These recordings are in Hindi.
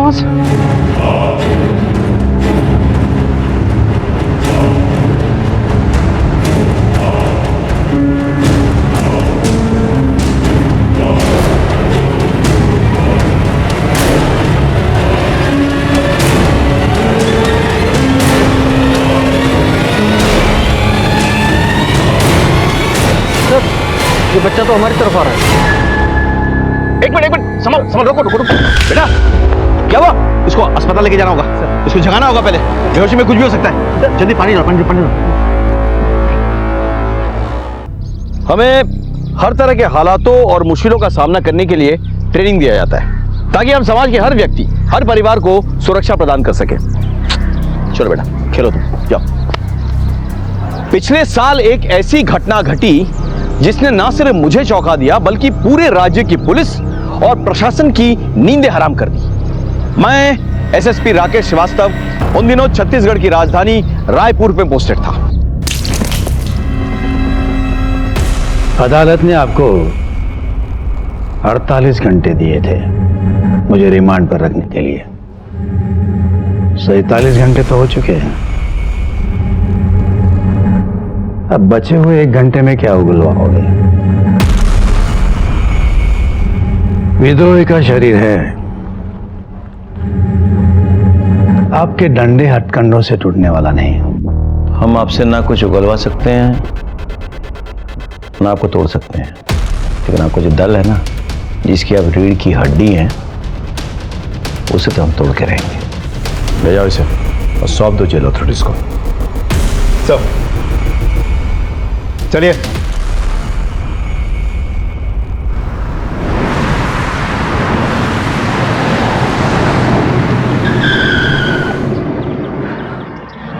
वहां से। ये बच्चा तो हमारी तरफ आ रहा है। एक मिनट संभल संभल, रुको रुको रुको बेटा, क्या हुआ? इसको अस्पताल लेके जाना होगा, इसको जगाना होगा पहले, बेहोशी में कुछ भी हो सकता है। जल्दी पानी लो, पानी लो, पानी लो। हमें हर तरह के हालातों और मुश्किलों का सामना करने के लिए ट्रेनिंग दिया जाता है, ताकि हम समाज के हर व्यक्ति, हर परिवार को सुरक्षा प्रदान कर सके। चलो बेटा खेलो, तुम जाओ। पिछले साल एक ऐसी घटना घटी जिसने ना सिर्फ मुझे चौंका दिया, बल्कि पूरे राज्य की पुलिस और प्रशासन की नींदें हराम कर दी। मैं एसएसपी राकेश श्रीवास्तव उन दिनों छत्तीसगढ़ की राजधानी रायपुर में पोस्टेड था। अदालत ने आपको 48 घंटे दिए थे मुझे रिमांड पर रखने के लिए। 47 घंटे तो हो चुके हैं। अब बचे हुए 1 घंटे में क्या उगलवाओगे? विद्रोही का शरीर है, आपके डंडे हथकंडों से टूटने वाला नहीं। हम आपसे ना कुछ उगलवा सकते हैं ना आपको तोड़ सकते हैं, लेकिन आपको जो दल है ना, जिसकी आप रीढ़ की हड्डी हैं, उसे तो हम तोड़ के रहेंगे। ले जाओ इसे और सौंप दो जेल अथॉरिटीज को। सब चलिए।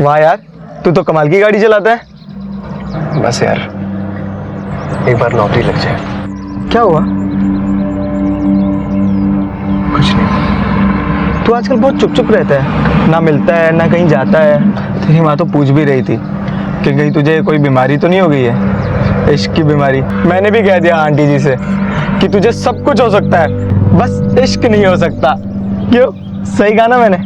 वाह यार, तू तो कमाल की गाड़ी चलाता है। बस यार, एक बार नौकरी लग जाए। क्या हुआ? कुछ नहीं। तू आजकल बहुत चुप चुप रहता है, ना मिलता है ना कहीं जाता है। तेरी माँ तो पूछ भी रही थी कि कहीं तुझे कोई बीमारी तो नहीं हो गई है, इश्क की बीमारी। मैंने भी कह दिया आंटी जी से कि तुझे सब कुछ हो सकता है, बस इश्क नहीं हो सकता। क्यों, सही कहा ना मैंने?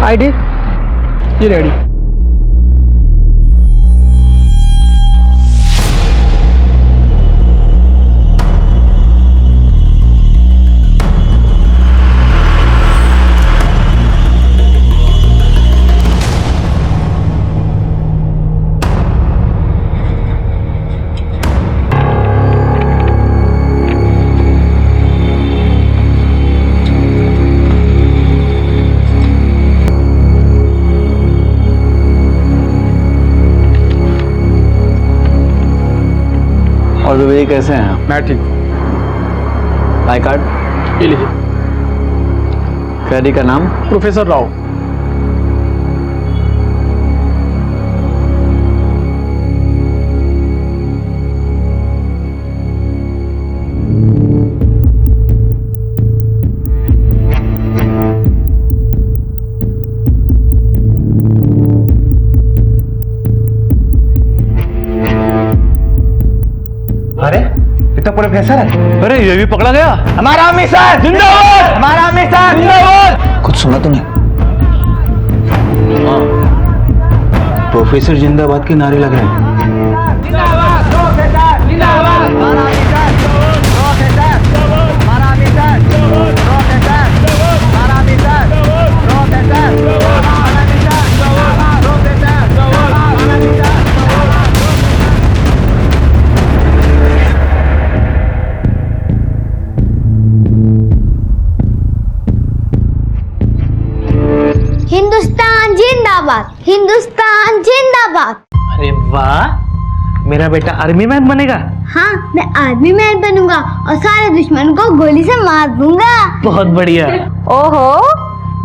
आईडी ये रेडी। और विवेक कैसे हैं? मैं ठीक। आई कार्ड ये लीजिए। कैदी का नाम? प्रोफेसर राव। अरे ये तो प्रोफेसर है। अरे ये भी पकड़ा गया। हमारा मिशन जिंदाबाद, हमारा मिशन जिंदाबाद। कुछ सुना तूने? हाँ, प्रोफेसर जिंदाबाद के नारे लग रहे हैं। जिंदाबाद प्रोफेसर, जिंदाबाद हमारा मिशन प्रोफेसर, हमारा मिशन प्रोफेसर, हमारा मिशन प्रोफेसर, हमारा मिशन प्रोफेसर, हमारा मिशन। हिंदुस्तान जिंदाबाद, हिंदुस्तान जिंदाबाद। अरे वाह, मेरा बेटा आर्मी मैन बनेगा। हाँ, मैं आर्मी मैन बनूंगा और सारे दुश्मन को गोली से मार दूंगा। बहुत बढ़िया। ओहो,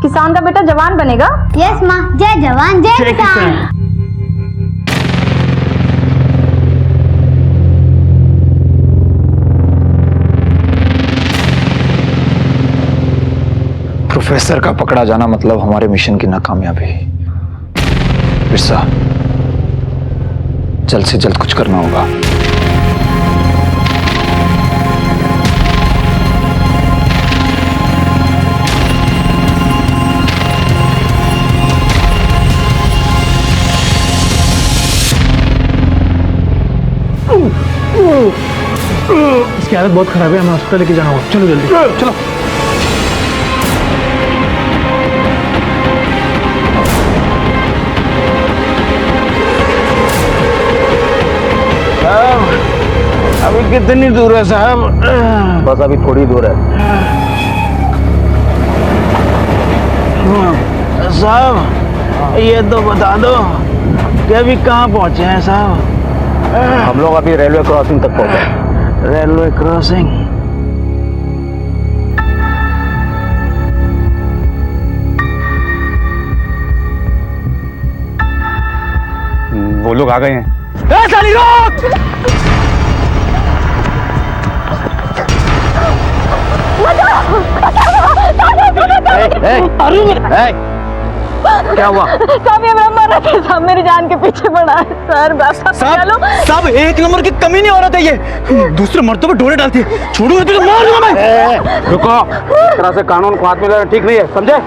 किसान का बेटा जवान बनेगा। यस माँ, जय जवान जय किसान। प्रोफेसर का पकड़ा जाना मतलब हमारे मिशन की नाकामयाबी। बिरसा, जल्द से जल्द कुछ करना होगा। इसकी हालत बहुत खराब है, हमें हॉस्पिटल लेके जाना होगा। चलो जल्दी चलो। अभी कितनी दूर है साहब? बस अभी थोड़ी दूर है। साहब ये तो बता दो कि अभी कहाँ पहुँचे हैं साहब? हम लोग अभी रेलवे क्रॉसिंग तक पहुंचे। Railway crossing? वो लोग आ गए हैं। साली रोक! क्या हुआ? साहब ये मेरा मर रहा साहब, मेरी जान के पीछे पड़ा है सर। बस चलो साहब एक नंबर की कमी नहीं औरत है ये, दूसरे मर्दों पे डोरे डालती है। छोड़ो तो मार दूंगा मैं। रुको, इस तरह से कानून को हाथ में लेना ठीक नहीं है, समझे?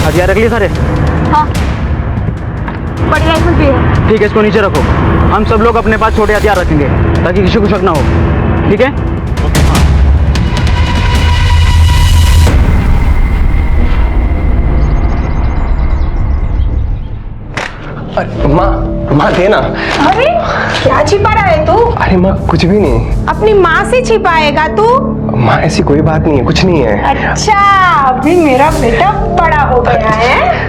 हथियार रख लिए सारे? हाँ, बड़ी राइफल भी है। ठीक है, इसको नीचे रखो। हम सब लोग अपने पास छोटे हथियार रखेंगे ताकि किसी को शक ना हो, ठीक है? अरे माँ, माँ देना। अरे क्या छिपा रहा है तू? अरे माँ कुछ भी नहीं। अपनी माँ से छिपाएगा तू? माँ ऐसी कोई बात नहीं है, कुछ नहीं है। अच्छा, अभी मेरा बेटा बड़ा हो गया है।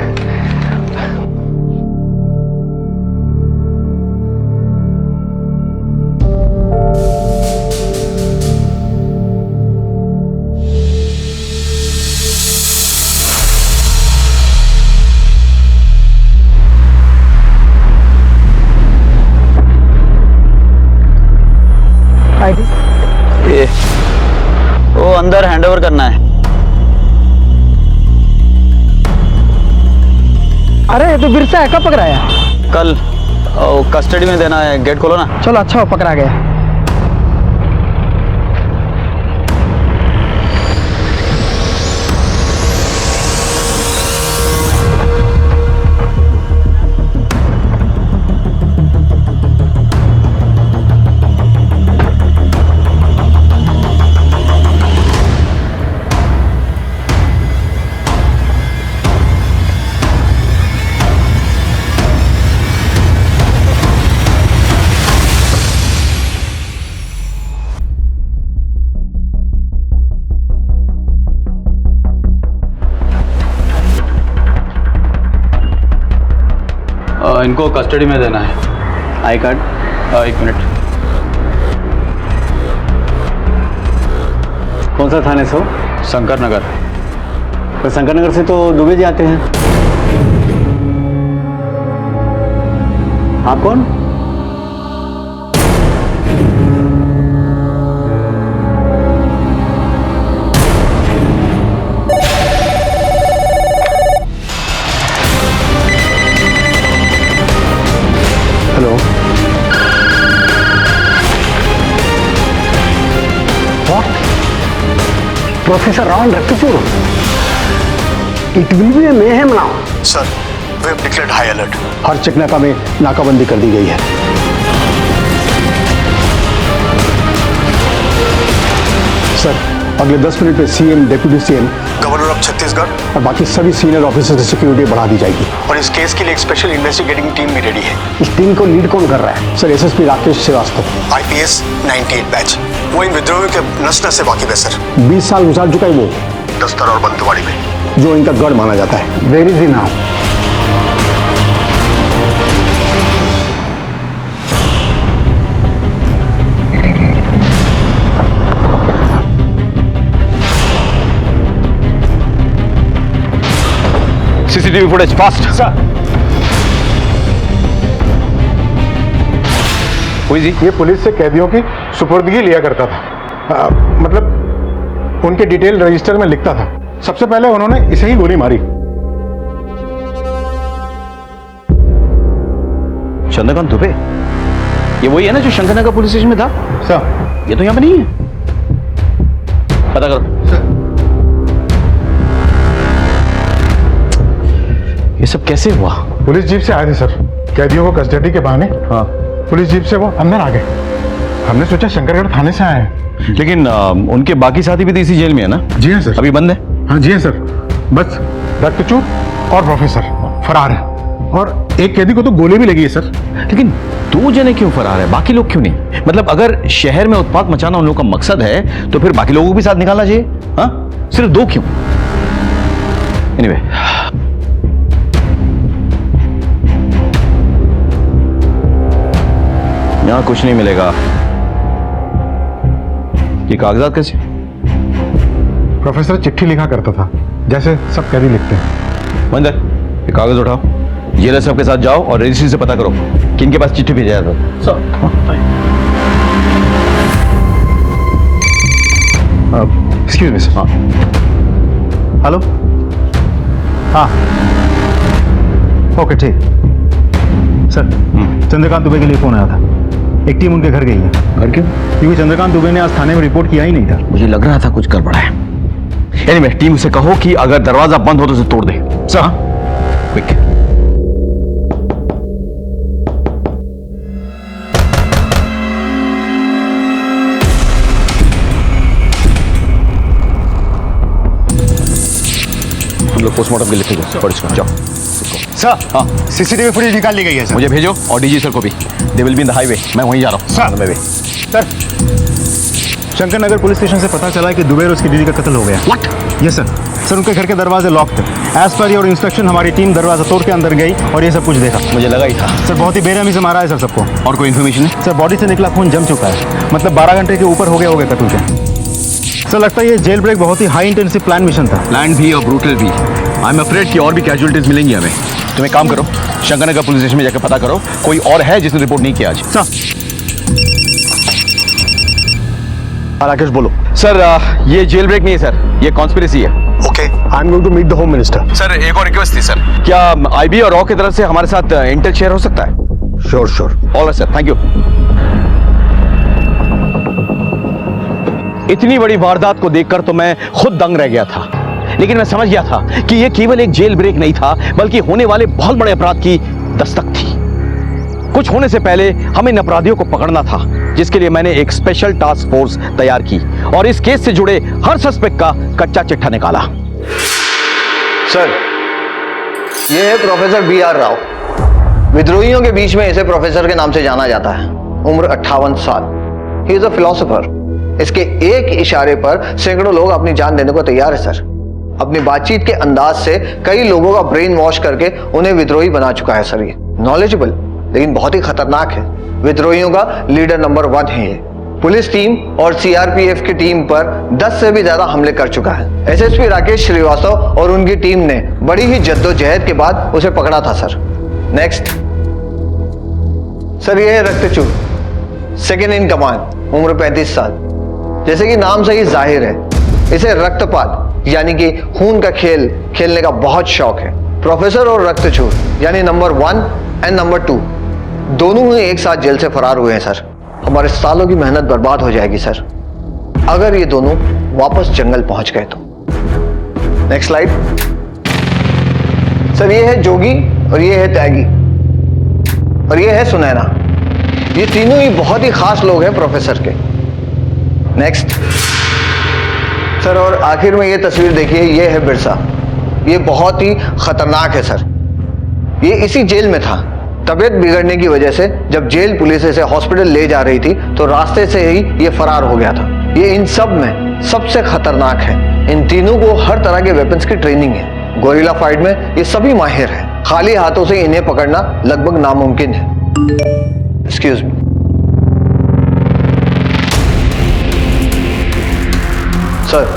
वो अंदर हैंडओवर करना है। अरे ये तो बिरसा है, कब पकड़ाया? कल कस्टडी में देना है, गेट खोलो ना। चलो अच्छा हो, पकड़ा गया। इनको कस्टडी में देना है। आई कार्ड, एक मिनट। कौन सा थाने से हो? शंकर नगर। तो शंकर नगर से तो दुबे जी आते हैं। आप कौन? Professor Ravan Raktachur, it will be a mayhem now. Sir, we have declared high alert. हर चकनाका में नाकाबंदी कर दी गई है। सर, अगले 10 मिनट में CM, deputy CM, governor of Chhattisgarh और बाकी सभी सीनियर ऑफिसर की सिक्योरिटी बढ़ा दी जाएगी। और इस केस के लिए एक स्पेशल इन्वेस्टिगेटिंग टीम भी रेडी है। इस टीम को लीड कौन कर रहा है? Sir, SSP Rakesh Srivastava, IPS 98 batch. वो इन विद्रोहियों के नस नस से वाकिफ है सर। 20 साल गुजार चुका है वो, दस्तर और बंदूकवाड़ी में, जो इनका गढ़ माना जाता है। Where is he now? CCTV footage fast. Sir, कोई जी? ये पुलिस से कैदियों की सुपुर्दगी लिया करता था। मतलब उनके डिटेल रजिस्टर में लिखता था। सबसे पहले उन्होंने इसे ही गोली मारी। चंद्रकांत दुबे, ये वही है ना जो शंकरनगर पुलिस स्टेशन में था? सर, ये तो यहाँ पे नहीं है। पता करो। ये सब कैसे हुआ? पुलिस जीप से आए थे सर, कैदियों को कस्टडी के बहाने। हाँ, पुलिस जीप से वो अंदर आ गए। हमने सोचा शंकरगढ़ थाने से आए हैं। लेकिन उनके बाकी साथी भी तो इसी जेल में है ना? जी हाँ सर। अभी बंद है? हाँ जी हाँ सर। बस रक्तचूर और प्रोफेसर फरार है, और एक कैदी को तो गोली भी लगी है सर। लेकिन 2 जने क्यों फरार है, बाकी लोग क्यों नहीं? मतलब अगर शहर में उत्पात मचाना उन लोगों का मकसद है तो फिर बाकी लोगों को भी साथ निकालना चाहिए। हाँ, सिर्फ 2 क्यों? एनीवे, यहां कुछ नहीं मिलेगा। ये कागजात कैसे? प्रोफेसर चिट्ठी लिखा करता था, जैसे सब कैदी लिखते हैं। मंदिर, ये कागज उठाओ, जेलर साहब के साथ जाओ और रजिस्ट्री से पता करो कि इनके पास चिट्ठी भेजा था। Excuse me sir. हाँ, हेलो। हाँ, ओके ठीक। सर, चंद्रकांत दुबे के लिए फोन आया था। एक टीम उनके घर गई है। घर क्यों? क्योंकि चंद्रकांत दुबे ने आज थाने में रिपोर्ट किया ही नहीं था। मुझे लग रहा था कुछ गड़बड़ है। एनीवे, टीम से कहो कि अगर दरवाजा बंद हो तो उसे तोड़ दे। Sir, quick. हम लोग पोस्टमार्टम के लिए लिखेंगे। पढ़ इसको, जाओ। सर, हाँ, सीसीटीवी फुटेज निकाल ली गई है सर। मुझे भेजो और डीजी सर को भी। They will be in the highway. मैं वहीं जा रहा हूँ। Sir, sir, Shankar Nagar police station से पता चला कि दुबे और उसकी दीदी का कत्ल हो गया। व्हाट? Yes sir. सर, उनके घर के दरवाजे लॉक थे। एज पर योर इंस्ट्रक्शन हमारी टीम दरवाजा तोड़ के अंदर गई और ये सब कुछ देखा। मुझे लगा ही था। सर, बहुत ही बेरहमी से मारा है सर सबको। और कोई इन्फॉर्मेशन है? सर, बॉडी से निकला खून जम चुका है। मतलब 12 घंटे के ऊपर हो गए कत्ल के। सर, लगता है ये जेल ब्रेक बहुत ही हाई इंटेंसिव प्लान मिशन था। प्लान भी और ब्रूटल भी। आई एम अफ्रेड कि और भी कैजुअलिटीज मिलेंगी हमें। तुम एक काम करो, शंकरनगर पुलिस स्टेशन में जाकर पता करो कोई और है जिसने रिपोर्ट नहीं किया आज। सर, राकेश बोलो। सर, ये जेल ब्रेक नहीं है सर, ये कॉन्स्पिरेसी है। Okay, I am going to meet the home minister. Sir, एक और रिक्वेस्ट थी सर, क्या आईबी और रॉ की तरफ से हमारे साथ इंटेल शेयर हो सकता है? Sure sure. All right sir, thank you. इतनी बड़ी वारदात को देखकर तो मैं खुद दंग रह गया था, लेकिन मैं समझ गया था कि यह केवल एक जेल ब्रेक नहीं था, बल्कि होने वाले बहुत बड़े अपराध की दस्तक थी। कुछ होने से पहले हमें इन अपराधियों को पकड़ना था, जिसके लिए मैंने एक स्पेशल टास्क फोर्स तैयार की और इस केस से जुड़े हर सस्पेक्ट का कच्चा चिट्ठा निकाला। सर, ये है प्रोफेसर BR राव। विद्रोहियों के बीच में इसे प्रोफेसर के नाम से जाना जाता है। उम्र 58 साल। He is a philosopher. इसके एक इशारे पर सैकड़ों लोग अपनी जान देने को तैयार है सर। अपनी बातचीत के अंदाज से कई लोगों का ब्रेन वॉश करके उन्हें विद्रोही बना चुका है सर। ये नॉलेजेबल लेकिन बहुत ही खतरनाक है। विद्रोहियों का लीडर नंबर 1 है ये। पुलिस टीम और CRPF की टीम पर 10 से भी ज्यादा हमले कर चुका है। SSP राकेश श्रीवास्तव और उनकी टीम ने बड़ी ही जद्दोजहद के बाद उसे पकड़ा था सर। नेक्स्ट सर, ये है रक्तचूर, सेकेंड इन कमांड, उम्र 35 साल। जैसे कि नाम से ही जाहिर है, इसे रक्तपात यानी कि खून का खेल खेलने का बहुत शौक है। प्रोफेसर और रक्तचूर यानी नंबर 1 एंड नंबर 2 दोनों ही एक साथ जेल से फरार हुए हैं सर। हमारे सालों की मेहनत बर्बाद हो जाएगी सर अगर ये दोनों वापस जंगल पहुंच गए तो। Next slide. सर ये है जोगी और ये है त्यागी और ये है सुनैना। ये तीनों ही बहुत ही खास लोग हैं प्रोफेसर के। नेक्स्ट सर, और आखिर में ये तस्वीर देखिए, ये है बिरसा। ये बहुत ही खतरनाक है सर। ये इसी जेल में था। तबीयत बिगड़ने की वजह से जब जेल पुलिस इसे हॉस्पिटल ले जा रही थी तो रास्ते से ही ये फरार हो गया था। ये इन सब में सबसे खतरनाक है। इन तीनों को हर तरह के वेपन्स की ट्रेनिंग है। गोरिल्ला फाइट में ये सभी माहिर हैं। खाली हाथों से इन्हें पकड़ना लगभग नामुमकिन है। Excuse me. सर,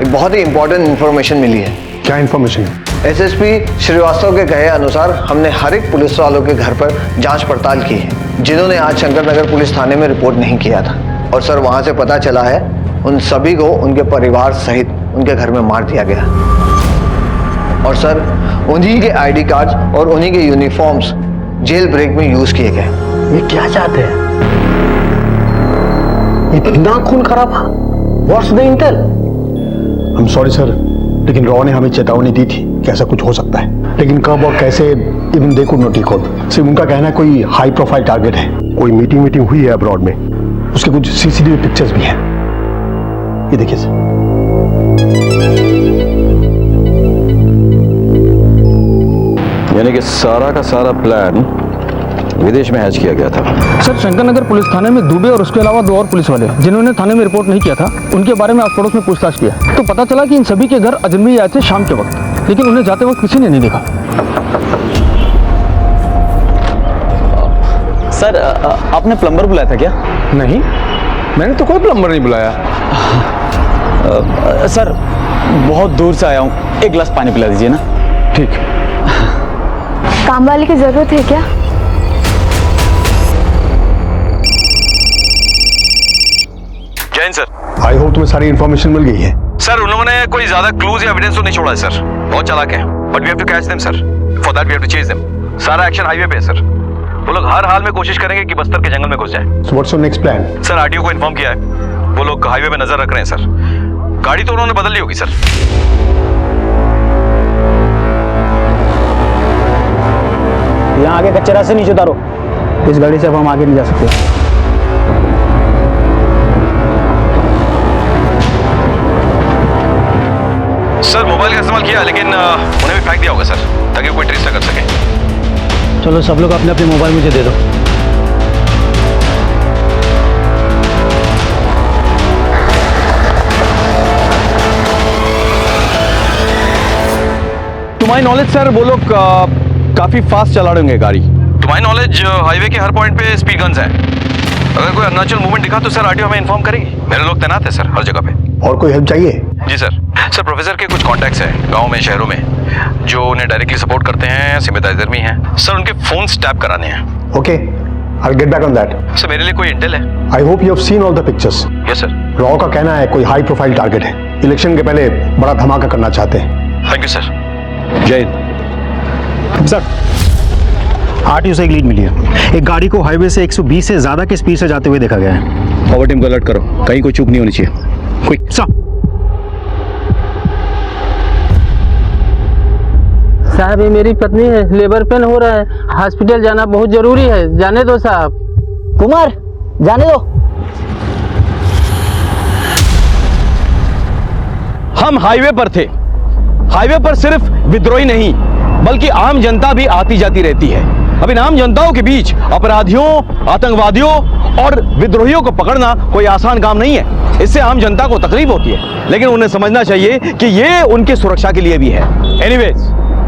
एक बहुत ही इंपॉर्टेंट इंफॉर्मेशन मिली है। क्या इंफॉर्मेशन है? एसएसपी श्रीवास्तव के कहे अनुसार हमने हर एक पुलिस वालों के घर पर जांच पड़ताल की है जिन्होंने आज शंकर नगर पुलिस थाने में रिपोर्ट नहीं किया था। और सर, वहां से पता चला है उन सभी को उनके परिवार सहित उनके घर में मार दिया गया। और सर, उन्हीं के आईडी कार्ड्स और उन्हीं के यूनिफॉर्म्स जेल ब्रेक में यूज किए गए। ये क्या चाहते हैं? इतना खून खराबा? What's the Intel? I am sorry sir, लेकिन रॉ ने हमें चेतावनी दी थी कि ऐसा कुछ हो सकता है, लेकिन कब और कैसे even they could not record. सिर्फ उनका कहना है कोई हाई प्रोफाइल टारगेट है। कोई मीटिंग हुई है अब्रॉड में, उसके कुछ सीसीटीवी पिक्चर्स भी हैं। ये देखिए सर। यानी कि सारा का सारा प्लान विदेश में हैच किया गया था। सर, शंकर नगर पुलिस थाने में दुबे और उसके अलावा 2 और पुलिस वाले जिन्होंने थाने में रिपोर्ट नहीं किया था, उनके बारे में आस पड़ोस में पूछताछ किया तो पता चला कि इन सभी के घर अजनबी आए थे शाम के वक्त, लेकिन उन्हें जाते वक्त किसी ने नहीं देखा। सर, आपने प्लम्बर बुलाया था क्या? नहीं, मैंने तो कोई प्लम्बर नहीं बुलाया। सर, बहुत दूर से आया हूँ, एक गिलास पानी पिला दीजिए ना। ठीक। काम वाले की जरूरत है क्या? जैन सर। आई होप तुम्हें सारी इन्फॉर्मेशन मिल गई है। सर, उन लोगों ने कोई ज्यादा क्लूज या एविडेंस तो नहीं छोड़ा है सर। बहुत चालाक है, but we have to catch them sir. For that we have to chase them. सारा एक्शन हाईवे पे है सर। वो लोग हर हाल में कोशिश करेंगे कि बस्तर के जंगल में घुस जाए। So what's your next plan? Sir, RTO को इन्फॉर्म किया है, वो लोग हाईवे पे नजर रख रहे हैं सर। गाड़ी तो उन्होंने बदल ली होगी सर। यहाँ आगे कच्चे रास्ते नीचे उतारो, इस गाड़ी से अब हम आगे नहीं जा सकते। सर, मोबाइल का इस्तेमाल किया लेकिन उन्हें भी फेंक दिया होगा सर, ताकि कोई ट्रेस न कर सके। चलो सब लोग अपने अपने मोबाइल मुझे दे दो। तुम्हारी नॉलेज सर, वो लोग काफी फास्ट चला रहे होंगे गाड़ी। तुम्हारी नॉलेज, हाईवे के हर पॉइंट पे स्पीड गन्स हैं। अगर कोई अरुणाचल मूवमेंट दिखा तो सर आरटीओ हमें इन्फॉर्म करेगी। मेरे लोग तैनात है सर हर जगह पे। और कोई हेल्प चाहिए? जी सर। सर, प्रोफेसर के कुछ कॉन्टैक्ट्स हैं गांव में, शहरों में, जो उन्हें डायरेक्टली सपोर्ट करते हैं, सिंपैथाइजर भी हैं सर। उनके फोन टैप कराने हैं। Okay, I will get back on that. Sir, मेरे लिए कोई इंटेल है? I hope you have seen all the pictures. Yes sir. Raw का कहना है कोई हाई प्रोफाइल टारगेट है, इलेक्शन के पहले बड़ा धमाका करना चाहते हैं। Thank you sir. जय सर, आरटीओ से एक लीड मिली है। एक गाड़ी को हाईवे से 120 से ज्यादा के स्पीड से जाते हुए देखा गया है। फॉरवर्ड टीम को अलर्ट करो, कहीं कोई चूक नहीं होनी चाहिए। Quick sir. साहब, ये मेरी पत्नी है, लेबर पेन हो रहा है, हॉस्पिटल जाना बहुत जरूरी है, जाने दो साहब। कुमार, जाने दो। हम हाईवे पर थे। हाईवे पर सिर्फ विद्रोही नहीं बल्कि आम जनता भी आती जाती रहती है। अब इन आम जनताओं के बीच अपराधियों, आतंकवादियों और विद्रोहियों को पकड़ना कोई आसान काम नहीं है। इससे आम जनता को तकलीफ होती है, लेकिन उन्हें समझना चाहिए कि ये उनकी सुरक्षा के लिए भी है। एनीवेज,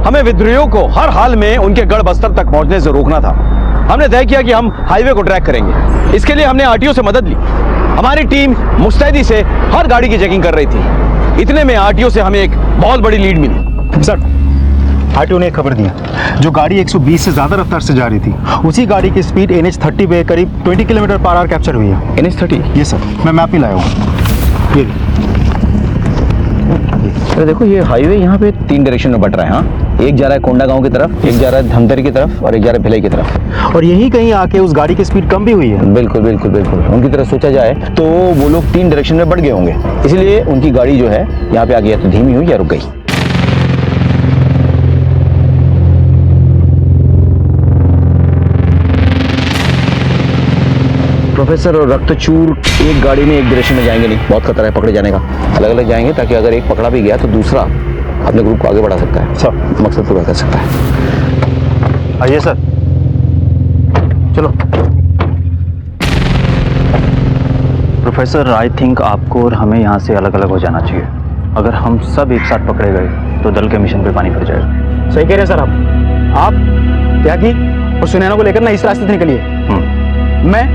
हमें विद्रोहियों को हर हाल में उनके गढ़ बस्तर तक पहुंचने से रोकना था। हमने तय किया कि हम हाईवे को ट्रैक करेंगे। इसके लिए हमने आरटीओ से मदद ली। हमारी टीम मुस्तैदी से हर गाड़ी की चेकिंग कर रही थी। इतने में आरटीओ से हमें एक बहुत बड़ी लीड मिली। सर, आरटीओ ने एक खबर दी, जो गाड़ी 120 से ज्यादा रफ्तार से जा रही थी, उसी गाड़ी की स्पीड NH30 पे करीब 20 किलोमीटर पर आवर कैप्चर हुई है। NH30? ये सर, मैं मैप भी लाया हूँ। ये देखो, ये हाईवे यहाँ पे 3 डायरेक्शन में बट रहा है। हाँ, एक जा रहा है कोंडा गांव की तरफ, एक जा रहा है धमतरी की तरफ और एक जा रहा है भिलाई की तरफ। और यहीं कहीं आके उस गाड़ी की स्पीड कम भी हुई है। बिल्कुल बिल्कुल बिल्कुल, उनकी तरफ सोचा जाए तो वो लोग 3 डायरेक्शन में बढ़ गए होंगे, इसलिए उनकी गाड़ी जो है यहाँ पे आ गई, या तो धीमी हुई या रुक गई। प्रोफेसर और रक्तचूर एक गाड़ी में एक डायरेक्शन में जाएंगे नहीं, बहुत खतरा है पकड़े जाने का। अलग अलग जाएंगे ताकि अगर एक पकड़ा भी गया तो दूसरा अपने ग्रुप को आगे बढ़ा सकता है, सब मकसद पूरा कर सकता है। आइए सर, चलो। प्रोफेसर, आई थिंक आपको और हमें यहाँ से अलग अलग हो जाना चाहिए। अगर हम सब एक साथ पकड़े गए तो दल के मिशन पे पानी फिर जाएगा। सही कह रहे हैं सर आप त्यागी और सुनैना को लेकर ना इस रास्ते से निकलिए। मैं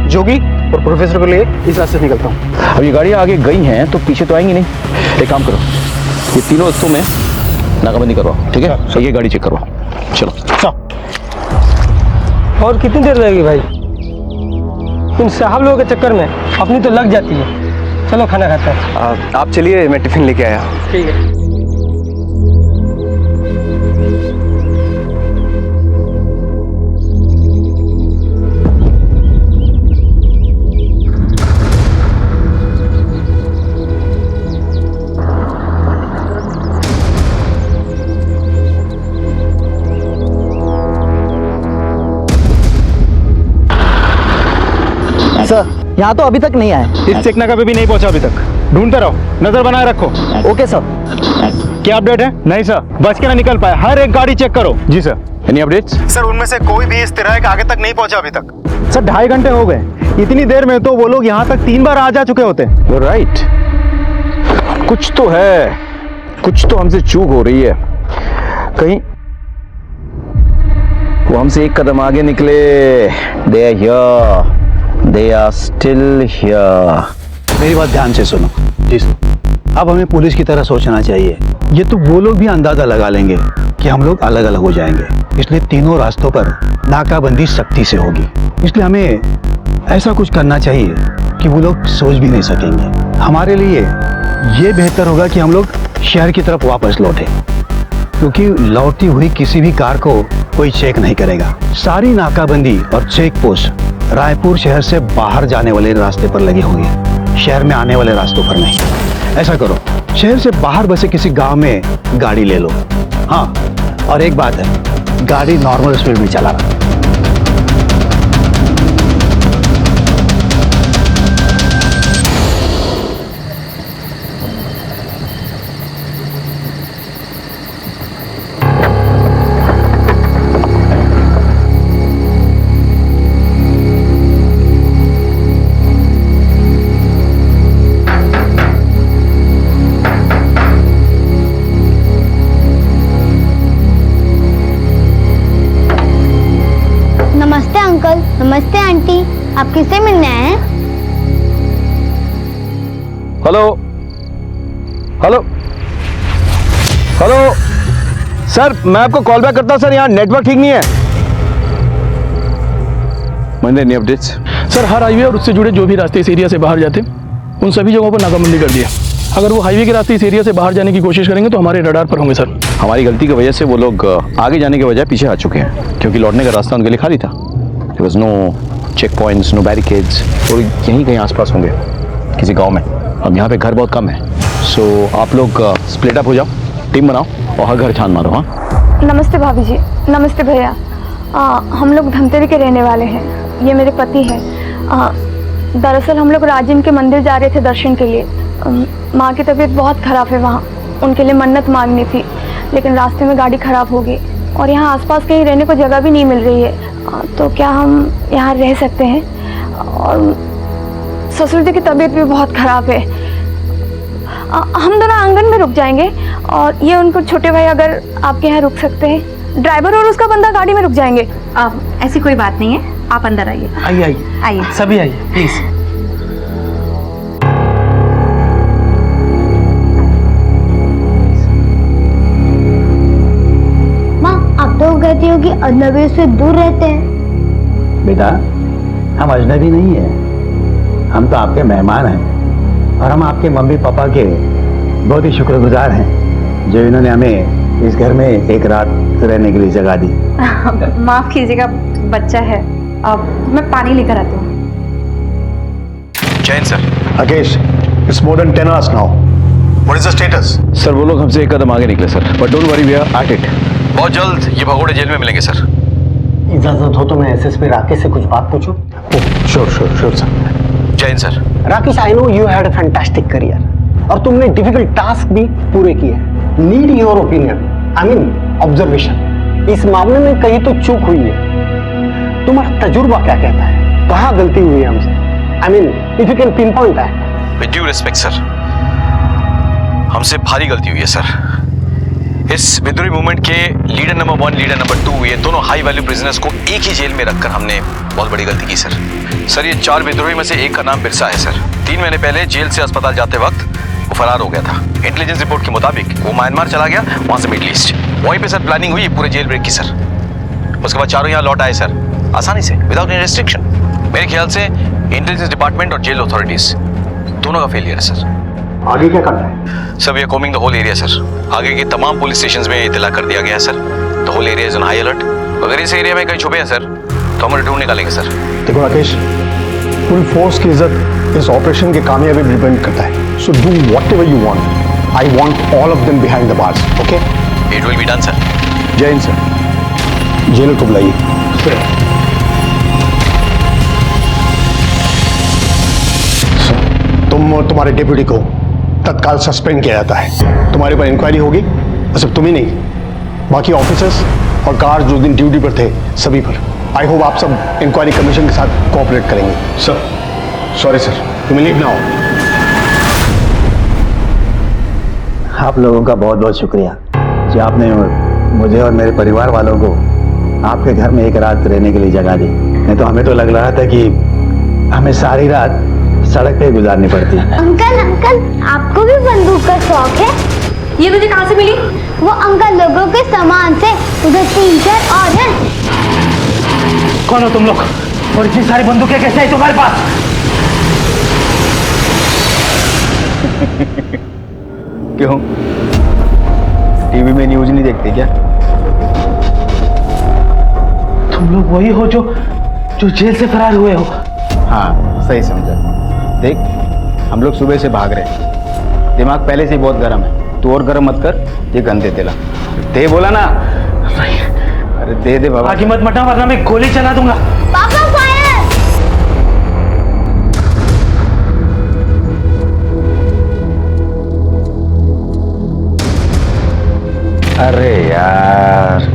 जोगी और प्रोफेसर को लिए इस रास्ते से निकलता हूँ। अब ये गाड़ियाँ आगे गई हैं तो पीछे तो आएंगी नहीं। एक काम करो, ये तीनों रस्तों में नाकाबंदी करवाओ, ठीक है? ये गाड़ी चेक करवाओ, चलो। और कितनी देर लगेगी भाई? इन साहब लोगों के चक्कर में अपनी तो लग जाती है। चलो खाना खाते हैं। आप चलिए, मैं टिफिन लेके आया। ठीक है। सर, यहाँ तो अभी तक नहीं आए। इस चेकनाका पे भी नहीं पहुंचा अभी तक। ढूंढते रहो, नजर बनाए रखो। Okay sir. क्या अपडेट है? नहीं सर, बच के ना निकल पाए। हर एक गाड़ी चेक करो। जी सर। Any updates? सर, उनमें से कोई भी इस तरह के आगे तक नहीं पहुंचा अभी तक। सर, 2.5 घंटे हो गए। इतनी देर में तो वो लोग यहाँ तक 3 बार आ जा चुके होते। राइट, कुछ तो है, कुछ तो हमसे चूक हो रही है। कहीं वो हमसे एक कदम आगे निकले। They are here. They are still here. मेरी बात ध्यान से सुनो। जी सर। अब हमें पुलिस की तरह सोचना चाहिए। ये तो वो लोग भी अंदाजा लगा लेंगे कि हम लोग अलग अलग हो जाएंगे, इसलिए तीनों रास्तों पर नाकाबंदी सख्ती से होगी। इसलिए हमें ऐसा कुछ करना चाहिए कि वो लोग सोच भी नहीं सकेंगे। हमारे लिए ये बेहतर होगा कि हम लोग शहर की तरफ वापस लौटे, क्योंकि लौटती हुई किसी भी कार को कोई चेक नहीं करेगा। सारी नाकाबंदी और चेक पोस्ट रायपुर शहर से बाहर जाने वाले रास्ते पर लगी होगी, शहर में आने वाले रास्तों पर नहीं। ऐसा करो, शहर से बाहर बसे किसी गांव में गाड़ी ले लो। हाँ, और एक बात है, गाड़ी नॉर्मल स्पीड में चलाना। नमस्ते अंकल, नमस्ते आंटी, आप किससे मिलने आए हैं? हेलो हेलो हेलो सर, मैं आपको कॉल बैक करता हूं सर, यहाँ नेटवर्क ठीक नहीं है। मैंने नहीं अपडेट्स सर, हर हाईवे और उससे जुड़े जो भी रास्ते इस एरिया से बाहर जाते उन सभी जगहों पर नाकाबंदी कर दिया। अगर वो हाईवे के रास्ते इस एरिया से बाहर जाने की कोशिश करेंगे तो हमारे रडार पर होंगे सर। हमारी गलती की वजह से वो लोग आगे जाने के बजाय पीछे आ चुके हैं, क्योंकि लौटने का रास्ता उनके लिए खाली था। There was no checkpoints, no barricades, और यहीं कहीं आसपास होंगे किसी गांव में। अब यहाँ पे घर बहुत कम है, सो आप लोग स्प्लिट अप हो जाओ, टीम बनाओ और हर घर छान मारो। हाँ, नमस्ते भाभी जी। नमस्ते भैया। हम लोग धमतरी के रहने वाले हैं, ये मेरे पति हैं। दरअसल हम लोग राजिम के मंदिर जा रहे थे दर्शन के लिए। माँ की तबीयत बहुत ख़राब है, वहाँ उनके लिए मन्नत मांगनी थी, लेकिन रास्ते में गाड़ी ख़राब हो गई और यहाँ आसपास कहीं रहने को जगह भी नहीं मिल रही है। तो क्या हम यहाँ रह सकते हैं? और ससुर जी की तबीयत भी बहुत ख़राब है। हम दोनों आंगन में रुक जाएंगे और ये उनको छोटे भाई अगर आपके यहाँ रुक सकते हैं, ड्राइवर और उसका बंदा गाड़ी में रुक जाएंगे। ऐसी कोई बात नहीं है, आप अंदर आइए। आइए आइए आइए, सभी आइए प्लीज। माँ, आप तो कहती हो कि अजनबी से दूर रहते हैं। बेटा, हम अजनबी नहीं है, हम तो आपके मेहमान हैं और हम आपके मम्मी पापा के बहुत ही शुक्रगुजार हैं जो इन्होंने हमें इस घर में एक रात रहने के लिए जगह दी। माफ कीजिएगा, बच्चा है। अब मैं पानी लेकर आती हूँ। Jain sir. Rakesh, it's more than 10 hours now. What is the status? Sir वो लोग हमसे एक कदम आगे निकले sir, but don't worry, we are at it. बहुत जल्द ये भगोड़े जेल में मिलेंगे सर। इजाजत हो तो मैं एसएसपी राकेश से कुछ बात पूछूं? Sure sir. Jain sir. Rakesh, I know you had a fantastic career और तुमने डिफिकल्ट टास्क भी पूरे किए। Need your opinion, I mean observation. इस मामले में कहीं तो चूक हुई है। तुम्हारा तजुर्बा क्या कहता है? कहाँ गलती हुई है हमसे? I mean if you can pin point that. With due respect sir, हमसे भारी गलती हुई है सर। इस विद्रोही मूवमेंट के लीडर नंबर 1, लीडर नंबर 2, ये दोनों हाई वैल्यू प्रिजनर्स को एक ही जेल में रखकर हमने बहुत बड़ी गलती की सर। सर ये 4 विद्रोही में से एक का नाम बिरसा है सर। 3 महीने पहले जेल से अस्पताल जाते वक्त वो फरार हो गया था। इंटेलिजेंस रिपोर्ट के मुताबिक वो म्यांमार चला गया, वहां से मिडिल ईस्ट। वहीं पे सर प्लानिंग हुई पूरे जेल ब्रेक की सर। उसके बाद चारों यहाँ लौट आए सर, आसानी से, विदाउट एनी रेस्ट्रिक्शन। मेरे ख्याल से इंटेलिजेंस डिपार्टमेंट और जेल अथॉरिटीज दोनों का फेलियर है सर। आगे क्या करना है? Sir we are combing the whole area sir. आगे के तमाम पुलिस स्टेशंस में इत्तला कर दिया गया है sir. The whole area is on high alert. अगर इस एरिया में कहीं छुपे हैं सर तो हम ढूंढ निकालेंगे सर। देखो राकेश, पूरी फोर्स की इज्जत इस ऑपरेशन के कामयाबी पर डिपेंड करता है। So do whatever you want. I want all of them behind the bars, okay? It will be done sir. जय हिंद सर। जेलर को बुलाइए। तुम और तुम्हारे डिप्यूटी को तत्काल सस्पेंड किया जाता है। तुम्हारे पर इंक्वायरी होगी और सिर्फ तुम ही नहीं, बाकी ऑफिसर्स और गार्ड जो दिन ड्यूटी पर थे सभी पर। आई होप आप सब इंक्वायरी कमीशन के साथ कोऑपरेट करेंगे। सर, सॉरी सर, तुम लीव नाउ। आप लोगों का बहुत बहुत शुक्रिया कि आपने मुझे और मेरे परिवार वालों को आपके घर में एक रात रहने के लिए जगह दी। नहीं तो हमें तो लग रहा था कि हमें सारी रात सड़क पे गुजारनी पड़ती है। अंकल, आपको भी बंदूक का शौक है? ये तुझे कहाँ से मिली? वो अंकल लोगों के सामान से। उधर 3-4 और हैं। कौन हो तुम लोग और इतनी सारी बंदूकें कैसे आई तुम्हारे पास? क्यों, टीवी में न्यूज नहीं देखते क्या? तुम लोग वही हो जो जेल से फरार हुए हो? हाँ, सही समझा। देख, हम लोग सुबह से भाग रहे हैं, दिमाग पहले से ही बहुत गर्म है। तू और गर्म मत कर, ये गंदे तेला दे बोला ना। अरे दे दे बाबा। आगे मत मटा वरना मैं गोली चला दूंगा। पापा फायर! अरे यार,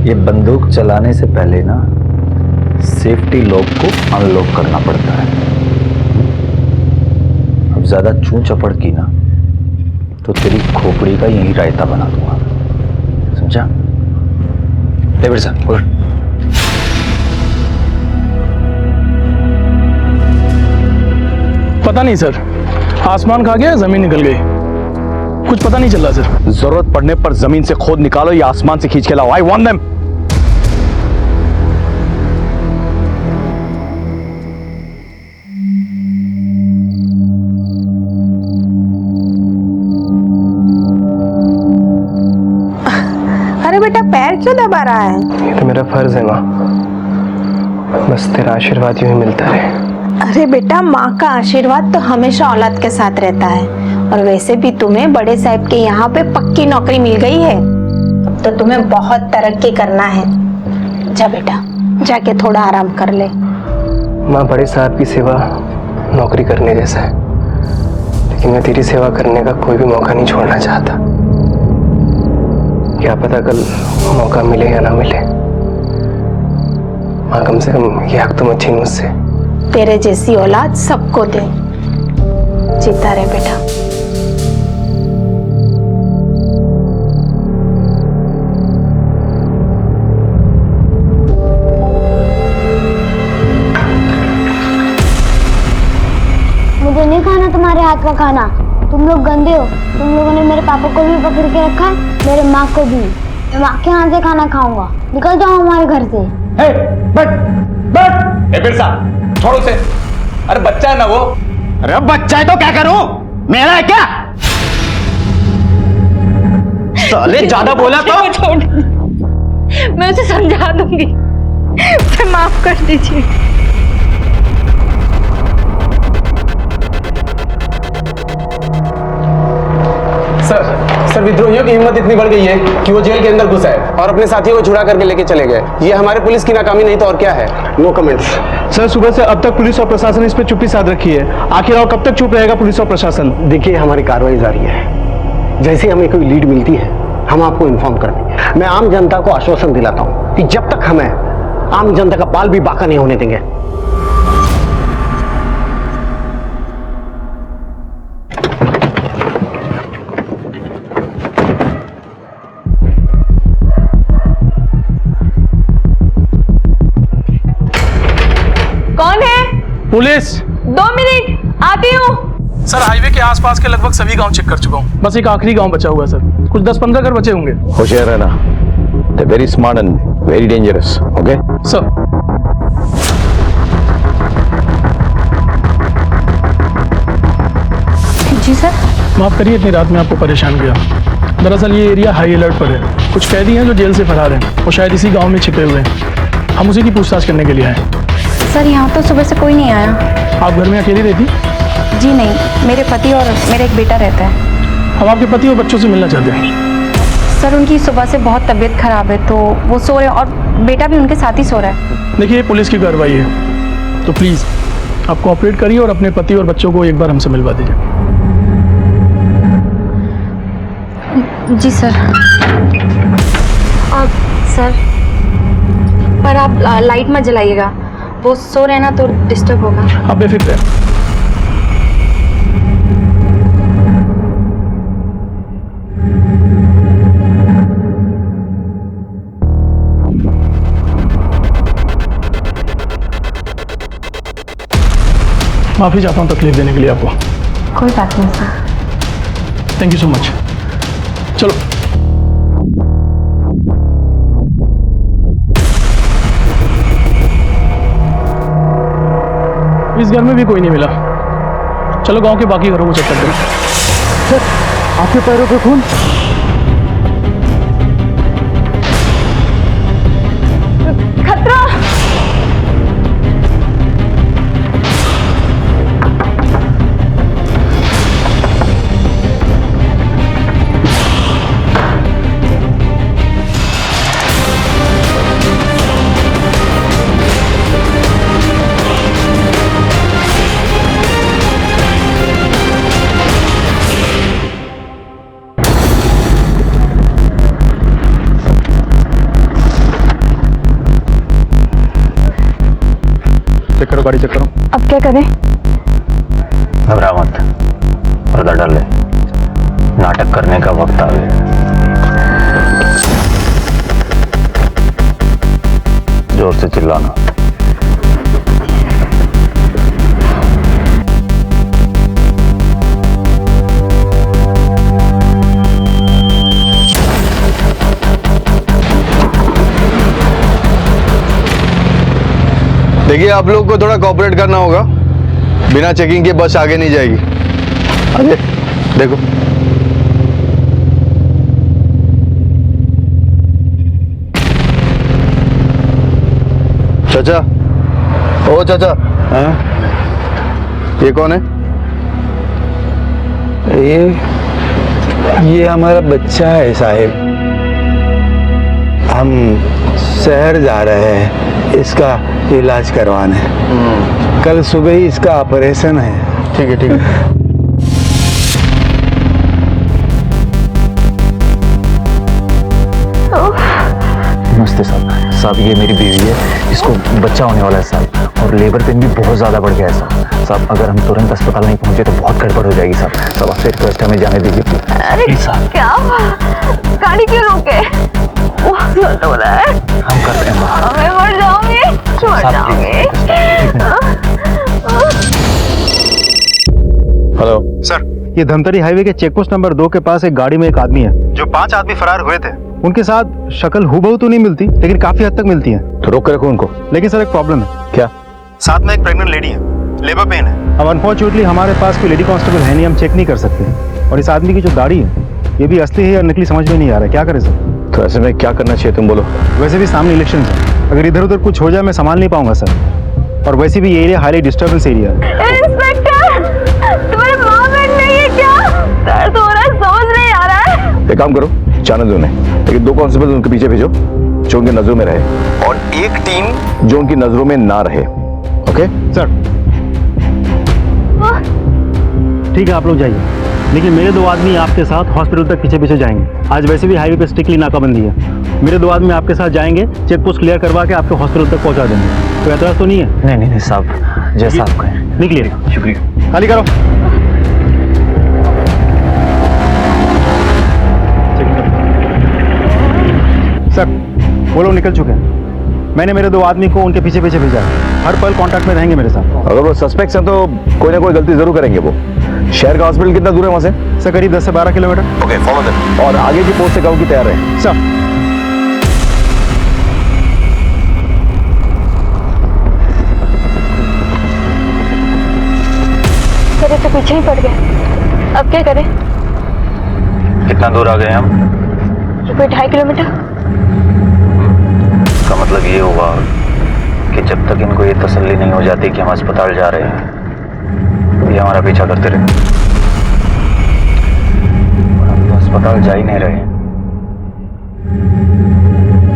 ये बंदूक चलाने से पहले ना सेफ्टी लॉक को अनलॉक करना पड़ता है। अब ज्यादा चूं चपड़ की ना तो तेरी खोपड़ी का यही रायता बना दूंगा, समझा? डेविड सर, बोल। पता नहीं सर, आसमान खा गया, जमीन निकल गई, कुछ पता नहीं चल रहा सर। जरूरत पड़ने पर जमीन से खोद निकालो या आसमान से खींच के लाओ। I want them. अरे बेटा, पैर क्यों दबा रहा है? ये तो मेरा फर्ज है माँ, बस तेरा आशीर्वाद यूं ही मिलता रहे। अरे बेटा, माँ का आशीर्वाद तो हमेशा औलाद के साथ रहता है। और वैसे भी तुम्हें बड़े साहब के यहाँ पे पक्की नौकरी मिल गई है। अब तो तुम्हें बहुत तरक्की करना है। जा बेटा, जाके थोड़ा आराम कर ले। माँ, बड़े साहब की सेवा नौकरी करने जैसा है, लेकिन मैं तेरी सेवा करने का कोई भी मौका नहीं छोड़ना चाहता। क्या पता कल मौका मिले या ना मिले। माँ, कम से कम ये हक तो मत छीन मुझसे। तेरे जैसी औलाद सबको दे। जीता रहे बेटा। मुझे नहीं खाना तुम्हारे हाथ का खाना। तुम लोग गंदे हो। तुम लोगों ने मेरे पापा को भी पकड़ के रखा है, मेरे माँ को भी। मैं माँ के हाथ से खाना खाऊंगा। निकल जाओ हमारे घर से। बिरसा, छोड़ो उसे। अरे बच्चा है ना वो। अरे बच्चा है तो क्या करूं? मेरा है क्या? साले ज्यादा बोला तो छोड़, मैं उसे समझा दूंगी, मुझे माफ कर दीजिए। सर विद्रोहियों की हिम्मत इतनी बढ़ गई है कि वो जेल के अंदर घुसा है और अपने साथियों को छुड़ा करके लेके चले गए। ये हमारे पुलिस की नाकामी नहीं तो और क्या है। No comments. सर सुबह से अब तक पुलिस और प्रशासन इस पे चुप्पी साध रखी है। आखिर और कब तक चुप रहेगा पुलिस और प्रशासन? देखिए हमारी कार्रवाई जारी है, जैसे हमें कोई लीड मिलती है हम आपको इन्फॉर्म कर देंगे। मैं आम जनता को आश्वासन दिलाता हूँ कि जब तक हमें आम जनता का बाल भी बाका नहीं होने देंगे। कौन है? पुलिस। 2 मिनट आती हूँ। सर हाईवे के आसपास के लगभग सभी गांव चेक कर चुका हूँ, बस एक आखिरी गांव बचा हुआ है सर। कुछ 10-15 घर बचे होंगे। होशियार रहना, they're very smart and very dangerous, okay? Sir ji sir. माफ करिए इतनी रात में आपको परेशान किया। दरअसल ये एरिया हाई अलर्ट पर है। कुछ कैदी हैं जो जेल से फरार हैं, वो शायद इसी गांव में छिपे हुए हैं। हम उसी की पूछताछ करने के लिए आए। सर यहाँ तो सुबह से कोई नहीं आया। आप घर में अकेली रहती? जी नहीं, मेरे पति और मेरा एक बेटा रहता है। हम आपके पति और बच्चों से मिलना चाहते हैं। सर उनकी सुबह से बहुत तबीयत खराब है तो वो सो रहे हैं और बेटा भी उनके साथ ही सो रहा है। देखिए पुलिस की कार्रवाई है तो प्लीज़ आप कोऑपरेट करिए और अपने पति और बच्चों को एक बार हमसे मिलवा दीजिए। जी सर। सर पर आप लाइट मत जलाइएगा, वो सो रहे ना तो डिस्टर्ब होगा। आप बेफिक्र हैं। माफी चाहता हूँ तकलीफ देने के लिए आपको। कोई बात नहीं sir. Thank you so much. चलो इस घर में भी कोई नहीं मिला। चलो गांव के बाकी घरों को चेक करते हैं। सर आपके पैरों पे खून। खतरा। चेक करो, गाड़ी चेक करो। अब क्या करें? घबरा मत, पर्दा डाल ले, नाटक करने का वक्त आ गया। जोर से चिल्लाना। देखिए आप लोग को थोड़ा कोऑपरेट करना होगा, बिना चेकिंग के बस आगे नहीं जाएगी। अरे देखो चाचा, ओ चाचा, हाँ? ये कौन है? ये हमारा बच्चा है साहिब। हम शहर जा रहे हैं इसका इलाज करवाने। कल सुबह ही इसका ऑपरेशन है। ठीक है ठीक है। नमस्ते साहब। साहब ये मेरी बीवी है, इसको बच्चा होने वाला है साहब, और लेबर पेन भी बहुत ज़्यादा बढ़ गया है साहब। साहब अगर हम तुरंत अस्पताल नहीं पहुंचे तो बहुत गड़बड़ हो जाएगी साहब। साहब आपसे रिक्वेस्ट है, हमें जाने दीजिए। अरे साहब क्या गाड़ी क्यों रोके? तो बोला है हम कर रहे हैं। मैं मर जाऊंगी, मर जाऊंगी। हेलो सर, ये धमतरी हाईवे के चेकपोस्ट नंबर 2 के पास एक गाड़ी में एक आदमी है जो 5 आदमी फरार हुए थे। उनके साथ शक्ल हूबहू तो नहीं मिलती लेकिन काफी हद तक मिलती है। तो रोक के रखो उनको। लेकिन सर एक प्रॉब्लम है। क्या? साथ में एक प्रेग्नेंट लेडी है, लेबर पेन है। अब अनफॉर्चुनेटली हमारे पास कोई लेडी कांस्टेबल है नहीं, हम चेक नहीं कर सकते। और इस आदमी की जो गाड़ी है ये भी असली है या नकली समझ में नहीं आ रहा है, क्या करें सर? तो ऐसे में क्या करना चाहिए तुम बोलो। वैसे भी सामने इलेक्शन है, अगर इधर उधर कुछ हो जाए मैं संभाल नहीं पाऊंगा सर, और वैसे भी ये एरिया हाईली डिस्टर्बेंस एरिया है। इंस्पेक्टर, तुम्हारे माँ बहन नहीं है क्या? दर्द हो रहा है, समझ नहीं आ रहा है। एक काम करो, जाने दो उन्हें, लेकिन 2 कांस्टेबल उनके पीछे भेजो जो उनकी नजरों में रहे, और एक टीम जो उनकी नजरों में ना रहे। Okay sir? ठीक है, आप लोग जाइए, लेकिन मेरे 2 आदमी आपके साथ हॉस्पिटल तक पीछे पीछे जाएंगे। आज वैसे भी हाईवे पे स्ट्रिक्टली नाकाबंदी है। मेरे 2 आदमी आपके साथ जाएंगे, चेक पोस्ट क्लियर करवा के आपको हॉस्पिटल तक पहुंचा देंगे। कोई एतराज तो नहीं है? नहीं साहब, जैसा आप कहें। निकलिए। शुक्रिया। खाली करो। सर वो लोग निकल चुके हैं, मैंने मेरे 2 आदमी को उनके पीछे पीछे भेजा है, हर पल कांटेक्ट में रहेंगे मेरे साथ। अगर वो सस्पेक्ट्स हैं तो कोई ना कोई गलती जरूर करेंगे वो। शहर का हॉस्पिटल कितना दूर है वहां से? सर करीब 10 से 12 किलोमीटर। ओके, फॉलो देम, और आगे की पोस्ट से गाँव की तैयार है। सर सर तो पीछे ही पड़ गए, अब क्या करें? कितना दूर आ गए हम? कोई 2.5 किलोमीटर। इसका मतलब ये हुआ कि जब तक इनको ये तसल्ली नहीं हो जाती कि हम अस्पताल जा रहे हैं, ये हमारा पीछा करते रहे, और हम तो अस्पताल जा ही नहीं रहे।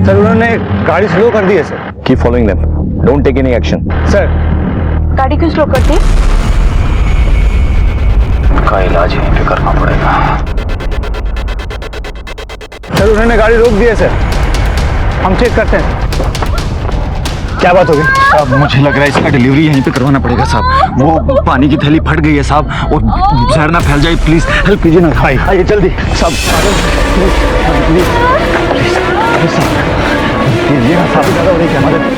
सर उन्होंने गाड़ी स्लो कर दी है sir. Keep following them, don't take any action. Sir गाड़ी क्यों स्लो करती है? का इलाज यहीं पे करना पड़ेगा। सर उन्होंने गाड़ी रोक दी है सर, हम चेक करते हैं। क्या बात हो गई? साहब मुझे लग रहा है इसका डिलीवरी यहीं पे करवाना पड़ेगा साहब। वो पानी की थैली फट गई है साहब, और जहर ना फैल जाए, प्लीज हेल्प कीजिए ना। आइए जल्दी साहब,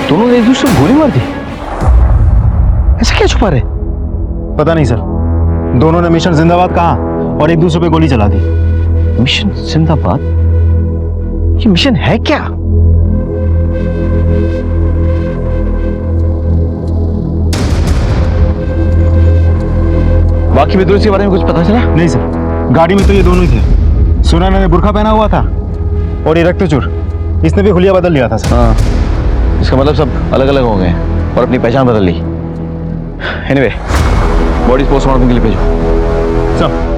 दोनों ने एक दूसरे को गोली मार दी, ऐसे क्या छुपा रहे? पता नहीं सर, दोनों ने मिशन जिंदाबाद कहा और एक दूसरे पे गोली चला दी। मिशन जिंदाबाद? ये मिशन है क्या? बाकी विद्रोही के बारे में कुछ पता चला? नहीं सर, गाड़ी में तो ये दोनों ही थे। सुनैना ने बुर्का पहना हुआ था और ये रक्तचूर, इसने भी हुलिया बदल लिया था सर। हाँ, इसका मतलब सब अलग अलग हो गए और अपनी पहचान बदल ली। एनीवे, बॉडी पोस्टमार्टम के लिए भेजो। सर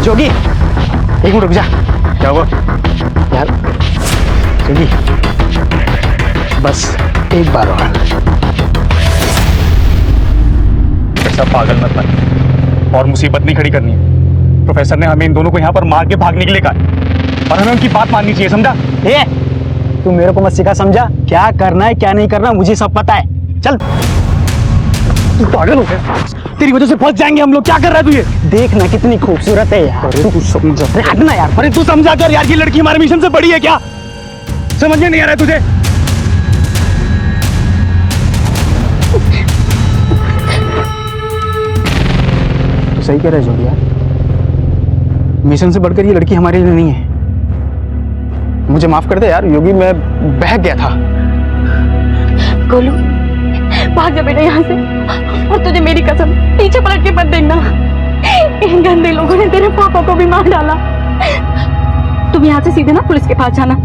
जोगी, एक मिनट रुक जा। क्या हुआ यार? जोगी, बस एक बार और। ऐसा पागल मत बन, और मुसीबत नहीं खड़ी करनी है। प्रोफेसर ने हमें इन दोनों को यहाँ पर मार के भागने के लिए कहा, और हमें उनकी बात माननी चाहिए, समझा? ए, तू मेरे को मत सिखा, समझा? क्या करना है क्या नहीं करना मुझे सब पता है। चल। तू पागल हो गया, तेरी वजह से फंस जाएंगे हम लोग। क्या कर रहा है तू? ये देखना कितनी खूबसूरत है यार। तू समझा? अरे हटना यार। अरे तू समझा कर यार, ये लड़की हमारे मिशन से बड़ी है क्या? समझ में नहीं आ रहा है तुझे? तू सही कह रहा है जोगी यार, मिशन से बढ़कर ये लड़की हमारे लिए नहीं है। मुझे माफ कर दे यार योगी, मैं बहक गया था। गोलू, भाग जा बेटा यहाँ से, और तुझे मेरी कसम पीछे पलट के मत देखना। इन गंदे लोगों ने तेरे पापा को भी मार डाला। तुम यहाँ से सीधे ना पुलिस के पास जाना,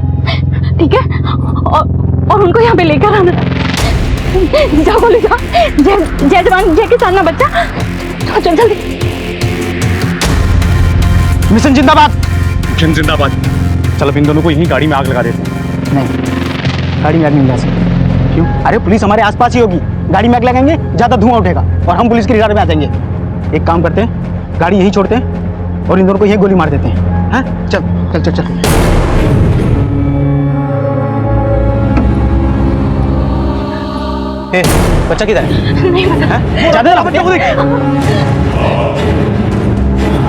ठीक है? और उनको यहाँ पे लेकर आना। जा गोलू जा, जय जवान जय किसान ना बच्चा। चल जल्दी। मिशन जिंदाबाद। मिशन जिंदाबाद। चल अब इन दोनों को यहीं गाड़ी में आग लगा देते हैं। नहीं, गाड़ी में आग नहीं लगा सकते। क्यों? अरे पुलिस हमारे आसपास ही होगी, गाड़ी में आग लगाएंगे ज्यादा धुआं उठेगा और हम पुलिस की रिगार्ड में आ जाएंगे। एक काम करते हैं, गाड़ी यहीं छोड़ते हैं और इन दोनों को यहीं गोली मार देते हैं। हाँ चल चल चल चल। बच्चा किधर है? नहीं पता। ज्यादा ना बच्चा को देख।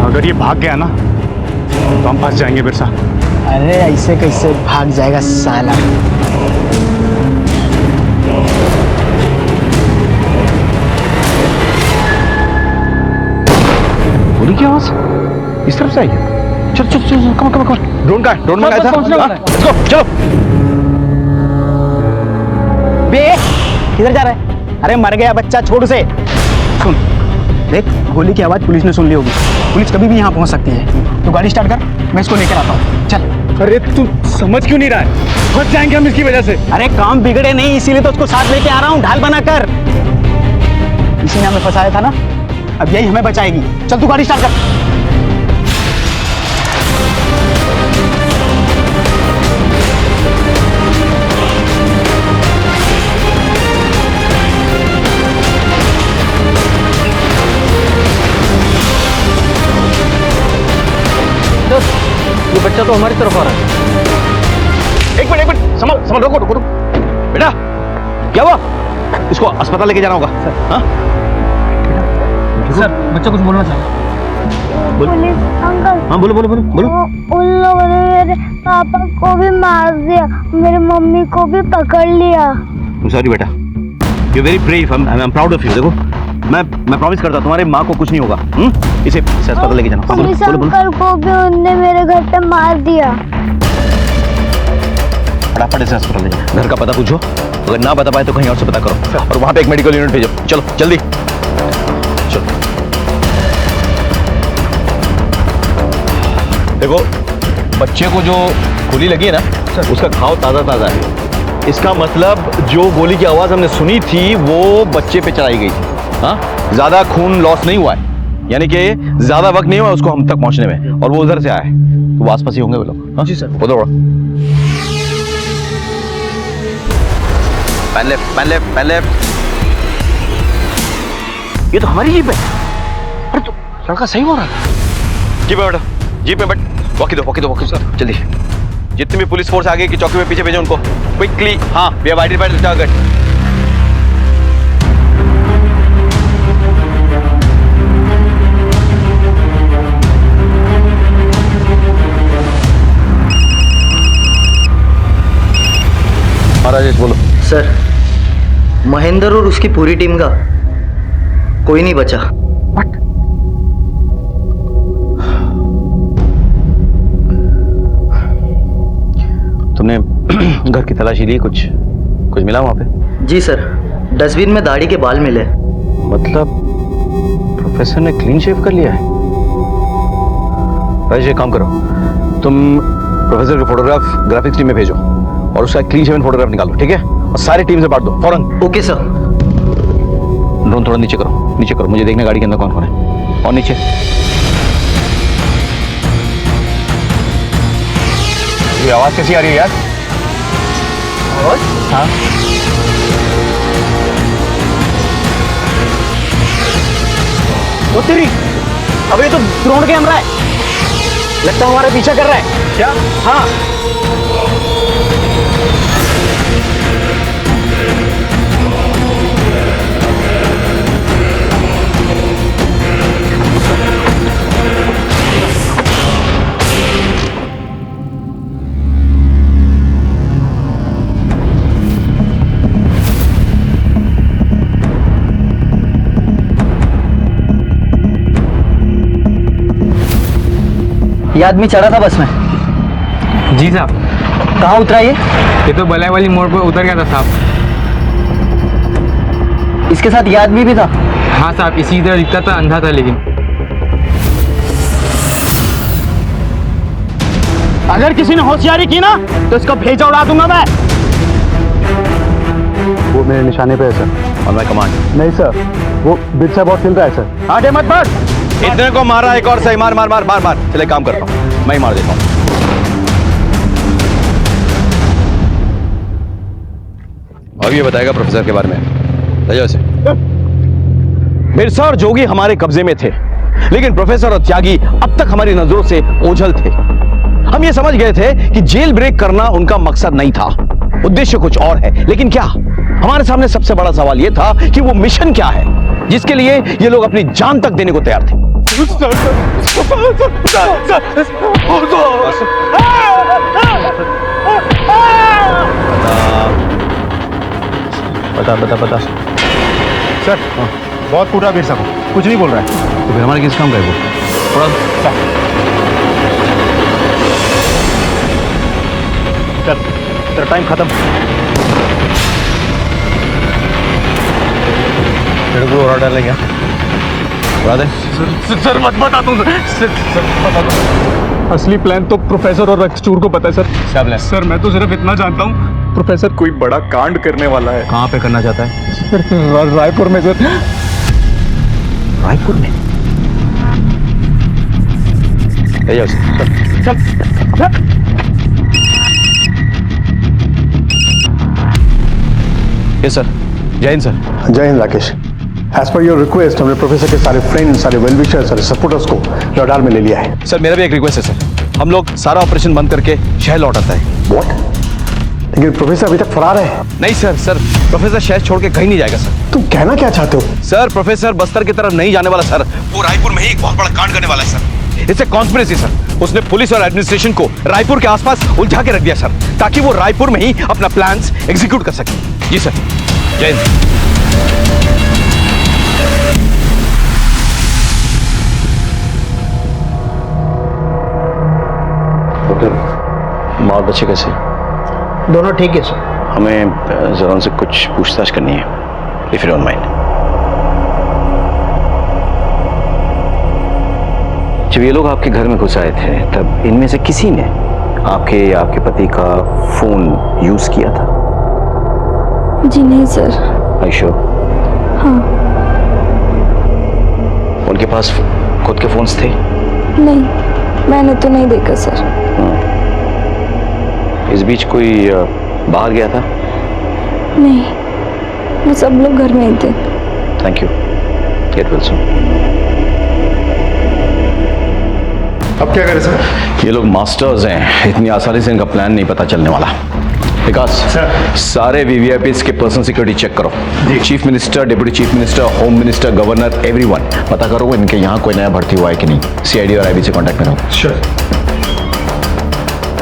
अगर ये भाग गया ना तो हम फंस जाएंगे बिरसा। अरे ऐसे कैसे भाग जाएगा साला। गोली की आवाज इस तरफ से आई है। चल चल चल, कम कम कम। ड्रोन का है? ड्रोन मंगाया था। लेट्स गो, चलो। बे किधर जा रहा है? अरे मर गया बच्चा, छोड़ उसे। सुन देख, गोली की आवाज पुलिस ने सुन ली होगी। पुलिस कभी भी यहाँ पहुँच सकती है। तू गाड़ी स्टार्ट कर, मैं इसको लेकर आता हूँ। चल। अरे तू समझ क्यों नहीं रहा है? फंस जाएंगे हम इसकी वजह से। अरे काम बिगड़े नहीं, इसीलिए तो उसको साथ लेके आ रहा हूँ, ढाल बना कर। इसी ने हमें फंसाया था ना, अब यही हमें बचाएगी। चल तू गाड़ी स्टार्ट कर। ये बच्चा तो हमारी तरफ आ रहा है। एक मिनट संभल संभल, रुको रुको रुको। बेटा क्या हुआ? इसको अस्पताल लेके जाना होगा। हाँ सर, बच्चा कुछ बोलना चाहे। Police uncle. हाँ बोलो बोलो बोलो बोलो। उन लोगों ने मेरे पापा को भी मार दिया, मेरी मम्मी को भी पकड़ लिया। सॉरी बेटा, you very brave, I am proud of you. देखो मैं प्रॉमिस करता तुम्हारी माँ को कुछ नहीं होगा। इसे अस्पताल लेके जाना। पुलिस अंकल को भी उनने मेरे घर पे मार दिया। फटाफट इसे अस्पताल ले जाओ। घर का पता पूछो, अगर ना बता पाए तो कहीं और से पता करो, और वहां पे एक मेडिकल यूनिट भेजो। चलो जल्दी चलो। देखो बच्चे को जो गोली लगी है ना, उसका घाव ताजा ताजा है। इसका मतलब जो गोली की आवाज हमने सुनी थी वो बच्चे पे चलाई गई थी। हाँ, ज्यादा खून लॉस नहीं हुआ है, यानी कि ज्यादा वक्त नहीं हुआ उसको हम तक पहुंचने में, और वो उधर से आया है, तो वो आसपास ही होंगे वो लोग। हाँ जी सर। उधर पहले ये तो हमारी जीप है। अरे तो लड़का सही हो रहा था। जीप है बेटा, जीप में बैठ। वॉकी दो सर, जल्दी। जितनी भी पुलिस फोर्स आगे की चौकी में पीछे भेजो उनको क्विकली। हाँ, we have identified the target. Rajesh बोलो। सर, महेंद्र और उसकी पूरी टीम का कोई नहीं बचा। तुमने घर की तलाशी ली? कुछ मिला वहां पे? जी सर, डस्टबिन में दाढ़ी के बाल मिले। मतलब प्रोफेसर ने क्लीन शेव कर लिया है। राजेश एक काम करो, तुम प्रोफेसर की फोटोग्राफ ग्राफिक्स टीम में भेजो और उसका क्लीन शेवन फोटोग्राफ निकालो, ठीक है? और सारी टीम से बांट दो फौरन। Okay sir. ड्रोन थोड़ा नीचे करो, मुझे देखना गाड़ी के अंदर कौन कौन है। और नीचे ये आवाज कैसी आ रही है यार? हाँ वो तेरी, अब ये तो ड्रोन कैमरा है, लगता है हमारा पीछा कर रहा है। क्या? हाँ। ये आदमी चढ़ा था बस में? जी साहब। कहाँ उतरा ये तो बलाई वाली मोड़ पर उतर गया था साहब। इसके साथ ये आदमी भी था? हाँ साहब, इसी तरह दिखता था, अंधा था लेकिन। अगर किसी ने होशियारी की ना तो इसका भेजा उड़ा दूंगा मैं। वो मेरे निशाने पे है सर। और मैं कमांड। नहीं सर, वो बिरसा बहुत हिल रहा है सर। आगे मत बढ़। इतने को मारा, एक और सही। मार मार मार मार मार। चले काम करता हूँ, मैं ही मार देता हूँ। अब ये बताएगा प्रोफेसर के बारे में। ले जाओ इसे। बिरसा और जोगी हमारे कब्जे में थे, लेकिन प्रोफेसर और त्यागी अब तक हमारी नजरों से ओझल थे। हम ये समझ गए थे कि जेल ब्रेक करना उनका मकसद नहीं था, उद्देश्य कुछ और है। लेकिन क्या? हमारे सामने सबसे बड़ा सवाल यह था कि वो मिशन क्या है जिसके लिए ये लोग अपनी जान तक देने को तैयार थे। पता सर बहुत फूटा वीर साहब, कुछ नहीं बोल रहा है। तो फिर हमारे किस काम का है वो? थोड़ा चल तेरा टाइम खत्म। तेरे को और डाले क्या? बता दे। सर मत बता दूं सर, बता दो। असली प्लान तो प्रोफेसर और रक्सचूर को पता है सर। क्या प्लान? सर मैं तो सिर्फ इतना जानता हूँ, प्रोफेसर कोई बड़ा कांड करने वाला है। कहाँ पे करना चाहता है? सर रायपुर में सर। रायपुर में? ले जाओ चल। ये सर, जय हिंद सर। जय Hind Rakesh. As per your request हमने प्रोफेसर के सारे फ्रेंड्स, सारे वेल विशर्स, सारे सपोर्टर्स को लौटाल में ले लिया है। सर मेरा भी एक रिक्वेस्ट है सर, हम लोग सारा ऑपरेशन बंद करके शहर लौट आता है। व्हाट? लेकिन प्रोफेसर अभी तक फरार है। नहीं सर, प्रोफेसर शहर छोड़ के कहीं नहीं जाएगा सर। तुम कहना क्या चाहते हो? सर प्रोफेसर बस्तर की तरफ नहीं जाने वाला सर, वो रायपुर में ही एक बहुत बड़ा कांड करने वाला है sir. It's a conspiracy sir. उसने पुलिस और एडमिनिस्ट्रेशन को रायपुर के आसपास उलझा के रख दिया सर, ताकि वो रायपुर में ही अपना प्लान्स एग्जीक्यूट कर सके। जी सर, जय हिंद। माँ और बच्चे कैसे? दोनों ठीक है सर। हमें जरा उनसे कुछ पूछताछ करनी है, इफ यू डोंट माइंड। जब ये लोग आपके घर में घुस आए थे तब इनमें से किसी ने आपके या आपके पति का फोन यूज किया था? जी नहीं सर। आयशो? हाँ। उनके पास खुद के फोन्स थे? नहीं, मैंने तो नहीं देखा सर। इस बीच कोई बाहर गया था? नहीं, वो सब लोग घर में ही थे। Thank you. Get well soon. अब क्या करें सर? ये लोग मास्टर्स हैं, इतनी आसानी से इनका प्लान नहीं पता चलने वाला। विकास, सारे वीवीआईपीज़ के पर्सनल सिक्योरिटी चेक करो। Chief minister, deputy chief minister, home minister, governor, everyone पता करो इनके यहाँ कोई नया भर्ती हुआ है कि नहीं। सीआईडी और आईबी से कांटेक्ट करो। श्योर।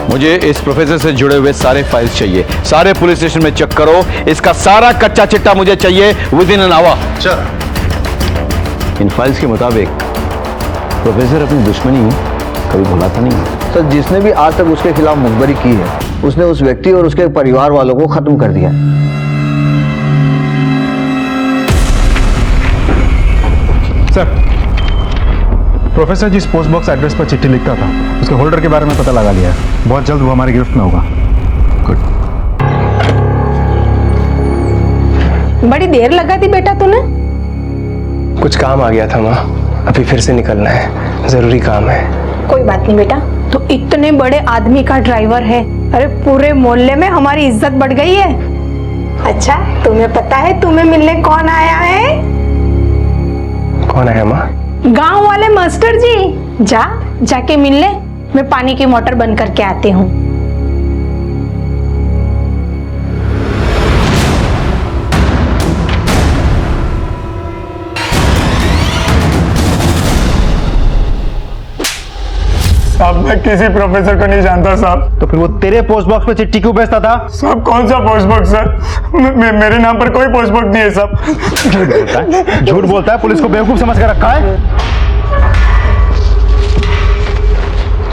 मुझे इस प्रोफेसर से जुड़े हुए सारे फाइल्स चाहिए। सारे पुलिस स्टेशन में चेक करो, इसका सारा कच्चा चिट्टा मुझे चाहिए with in an hour. Sir. In files के मुताबिक प्रोफेसर अपनी दुश्मनी कभी भुलाता नहीं है। सर जिसने भी आज तक उसके खिलाफ मुखबरी की है उसने उस व्यक्ति और उसके परिवार वालों को खत्म कर दिया। सर प्रोफेसर जिस पोस्ट बॉक्स एड्रेस पर चिट्ठी लिखता था उसके होल्डर के बारे में पता लगा लिया है। बहुत जल्द वो हमारी गिरफ्त में होगा। बड़ी देर लगा थी बेटा तूने? कुछ काम आ गया था माँ, अभी फिर से निकलना है, जरूरी काम है। कोई बात नहीं बेटा, तू इतने बड़े आदमी का ड्राइवर है। अरे पूरे मोहल्ले में हमारी इज्जत बढ़ गई है। अच्छा तुम्हें पता है तुम्हें मिलने कौन आया है? कौन आया माँ? गांव वाले मास्टर जी। जाके मिल ले, मैं पानी की मोटर बंद करके आती हूँ। साहब मैं किसी प्रोफेसर को नहीं जानता साहब। तो फिर वो तेरे पोस्ट बॉक्स पे चिट्ठी क्यों भेजता था? साहब कौन सा पोस्ट बॉक्स सर? मेरे नाम पर कोई पोस्ट बॉक्स नहीं है साहब। झूठ बोलता है, झूठ बोलता है। पुलिस को बेवकूफ समझ कर रखा है।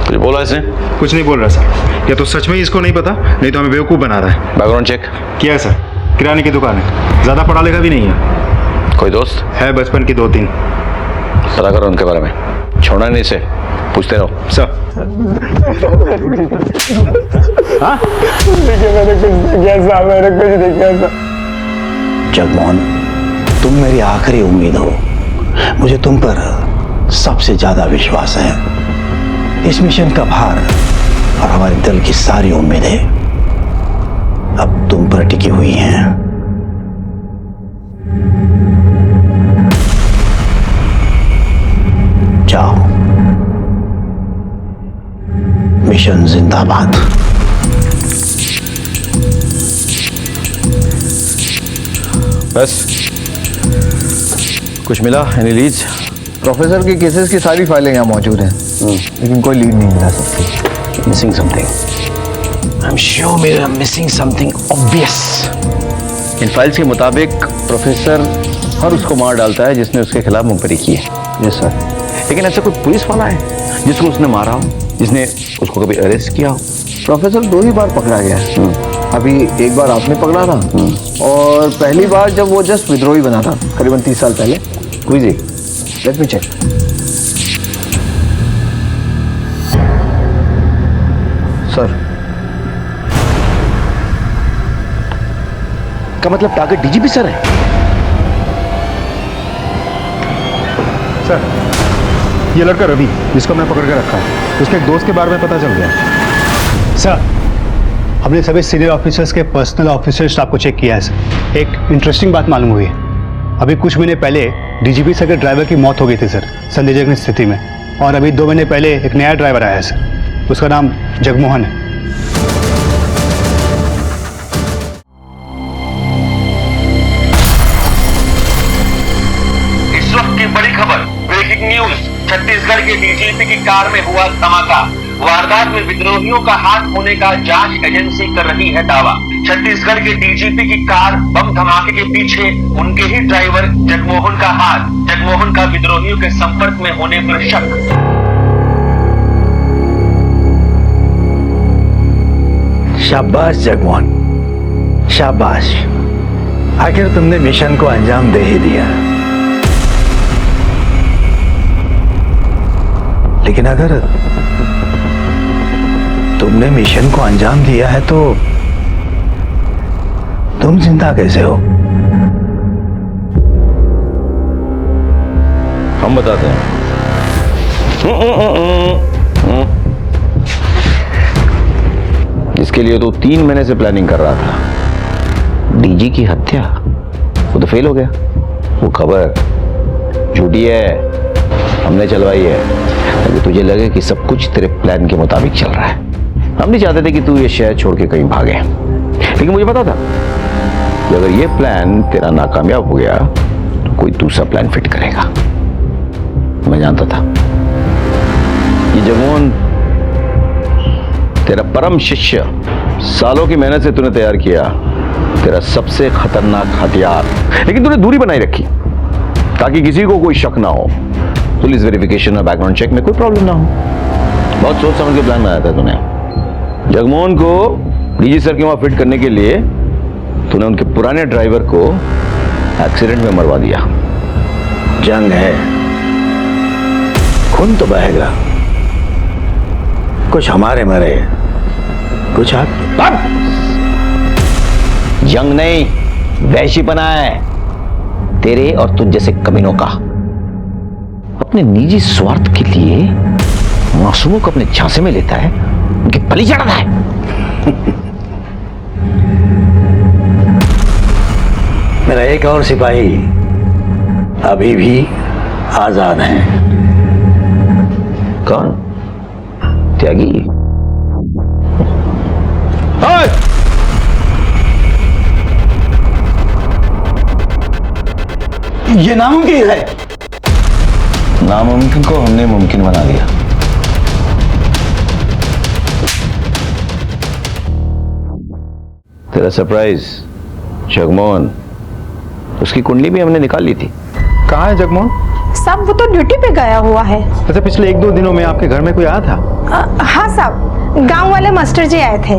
कुछ बोला इसने? कुछ नहीं बोल रहा सर। या तो सच में ही इसको नहीं पता, नहीं तो हमें बेवकूफ बना रहा है। बैकग्राउंड चेक किया है सर, किराने की दुकान है, ज्यादा पढ़ा लिखा भी नहीं है। कोई दोस्त है? बचपन की 2-3। पता करो उनके बारे में, छोड़ना नहीं इसे, पूछते रहो। सर हाँ? देखिए मैंने कुछ देखा साहब, मैंने कुछ देखा साहब। जगमोहन, तुम मेरी आखिरी उम्मीद हो। मुझे तुम पर सबसे ज्यादा विश्वास है। इस मिशन का भार और हमारे दल की सारी उम्मीदें अब तुम पर टिकी हुई हैं। जाओ, मिशन जिंदाबाद। बस कुछ मिला? Any leads? प्रोफेसर की केसेस की सारी फाइलें यहाँ मौजूद हैं, लेकिन कोई लीड नहीं मिला सकती। Missing something. I am sure we are missing something obvious. इन फाइल्स के मुताबिक प्रोफेसर हर उसको मार डालता है जिसने उसके खिलाफ मुखबरी की है। Yes sir. लेकिन ऐसा कोई पुलिस वाला है जिसको उसने मारा हो, जिसने उसको कभी अरेस्ट किया हो? प्रोफेसर 2 ही बार पकड़ा गया है। अभी एक बार आपने पकड़ा था और पहली बार जब वो जस्ट विद्रोही बना था करीबन 30 साल पहले। कोई जी, लेट मी चेक। सर का मतलब टारगेट डीजीपी सर है? सर, ये लड़का रवि जिसको मैं पकड़ के रखा है, उसके एक दोस्त के बारे में पता चल गया। सर, हमने सभी सीनियर ऑफिसर्स के पर्सनल ऑफिसर स्टाफ को चेक किया है सर। एक इंटरेस्टिंग बात मालूम हुई है। अभी कुछ महीने पहले डीजीपी सर के ड्राइवर की मौत हो गई थी सर, संदेहजनक स्थिति में। और अभी 2 महीने पहले एक नया ड्राइवर आया है सर, उसका नाम जगमोहन है। इस वक्त की बड़ी खबर, ब्रेकिंग न्यूज। छत्तीसगढ़ के डीजीपी की कार में हुआ धमाका। वारदात में विद्रोहियों का हाथ होने का जांच एजेंसी कर रही है दावा। छत्तीसगढ़ के डीजीपी की कार बम धमाके के पीछे उनके ही ड्राइवर जगमोहन का हाथ। जगमोहन का विद्रोहियों के संपर्क में होने पर शक। शाबाश जगमोहन, शाबाश। आखिर तुमने मिशन को अंजाम दे ही दिया। लेकिन अगर तुमने मिशन को अंजाम दिया है तो तुम जिंदा कैसे हो? हम बताते हैं। जिसके लिए तो 3 महीने से प्लानिंग कर रहा था, डीजी की हत्या, वो तो फेल हो गया। वो खबर झूठी है, हमने चलवाई है ताकि तुझे लगे कि सब कुछ तेरे प्लान के मुताबिक चल रहा है। हम नहीं चाहते थे कि तू ये शहर छोड़ के कहीं भागे, लेकिन मुझे पता था कि अगर ये प्लान तेरा नाकामयाब हो गया तो कोई दूसरा प्लान फिट करेगा। मैं जानता था ये जगमोहन तेरा परम शिष्य, सालों की मेहनत से तूने तैयार किया, तेरा सबसे खतरनाक हथियार, लेकिन तूने दूरी बनाई रखी ताकि किसी को कोई शक ना हो, पुलिस वेरिफिकेशन और बैकग्राउंड चेक में कोई प्रॉब्लम ना हो। बहुत सोच समझ के प्लान बनाया था तूने। जगमोहन को डीजी सर के वहां फिट करने के लिए तूने उनके पुराने ड्राइवर को एक्सीडेंट में मरवा दिया। जंग है, खून तो बहेगा, कुछ हमारे मरे, कुछ आपके। जंग नहीं, वैशीपना है तेरे और तुझ जैसे कमीनों का। अपने निजी स्वार्थ के लिए मासूमों को अपने झांसे में लेता है, उनकी बलि चढ़ाता है। मेरा एक और सिपाही अभी भी आजाद है। कौन? त्यागी? ये नामुमकिन है। नामुमकिन को हमने मुमकिन बना दिया। तेरा सरप्राइज जगमोहन, उसकी कुंडली भी हमने निकाल ली थी। कहाँ है जगमोहन? साहब वो तो ड्यूटी पे गया हुआ है। अच्छा, पिछले 1-2 दिनों में आपके घर में कोई आया था? हाँ साहब, गांव वाले मास्टर जी आए थे।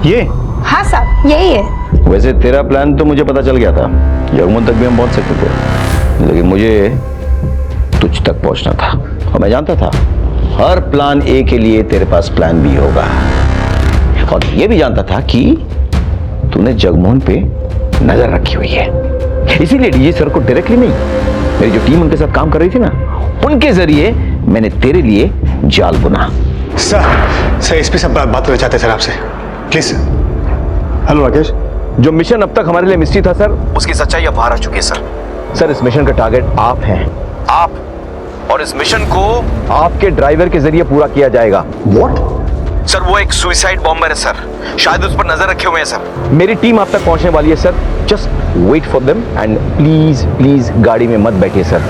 ये? हाँ साहब, यही है। वैसे तेरा प्लान तो मुझे पता चल गया था, जगमोहन तक भी हम पहुंच सकते थे, लेकिन मुझे तुझ तक पहुंचना था और मैं जानता था हर प्लान ए के लिए तेरे पास प्लान बी होगा, और ये भी जानता था कि तूने जगमोहन पे नजर रखी हुई है। इसीलिए डीजी सर को डायरेक्टली नहीं, मेरी जो टीम उनके साथ काम कर रही थी ना, उनके जरिए मैंने तेरे लिए जाल बुना। सर एसपी साहब बात करना चाहते हैं सर आपसे, प्लीज। हेलो राकेश। जो मिशन अब तक हमारे लिए मिस्ट्री था सर, उसकी सच्चाई अब बाहर आ चुकी है सर। सर इस मिशन का टारगेट आप हैं, आप, और इस मिशन को आपके ड्राइवर के जरिए पूरा किया जाएगा। व्हाट? सर वो एक सुसाइड बॉम्बर है सर, शायद उस पर नजर रखे हुए हैं सर। मेरी टीम आप तक पहुंचने वाली है sir, just wait for them and please please गाड़ी में मत बैठिए sir,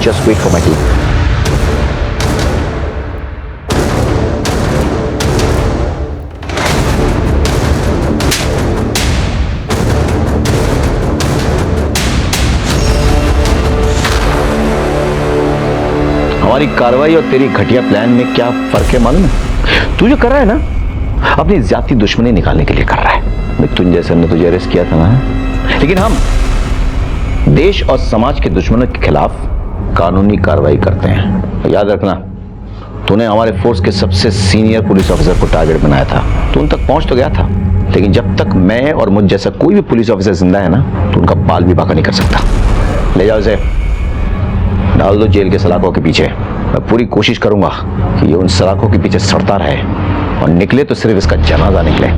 just wait for my team. हमारी कार्रवाई और तेरी घटिया प्लान में क्या फर्क है मालूम है? तू जो कर रहा है ना, अपनी जाति दुश्मनी निकालने के लिए कर रहा है। मैं तुझ जैसे ने तुझे अरेस्ट किया था ना, लेकिन हम देश और समाज के दुश्मनों के खिलाफ कानूनी कार्रवाई करते हैं। याद रखना, तूने हमारे फोर्स के सबसे सीनियर पुलिस ऑफिसर को टारगेट बनाया था। तू उन तक पहुंच तो गया था, लेकिन जब तक मैं और मुझ जैसा कोई भी पुलिस ऑफिसर जिंदा है ना, तो उनका बाल भी बाका नहीं कर सकता। ले जाओ इसे, डाल दो जेल के सलाखों के पीछे। मैं पूरी कोशिश करूंगा कि ये उन सलाखों के पीछे सड़ता रहे और निकले तो सिर्फ इसका जनाजा निकले।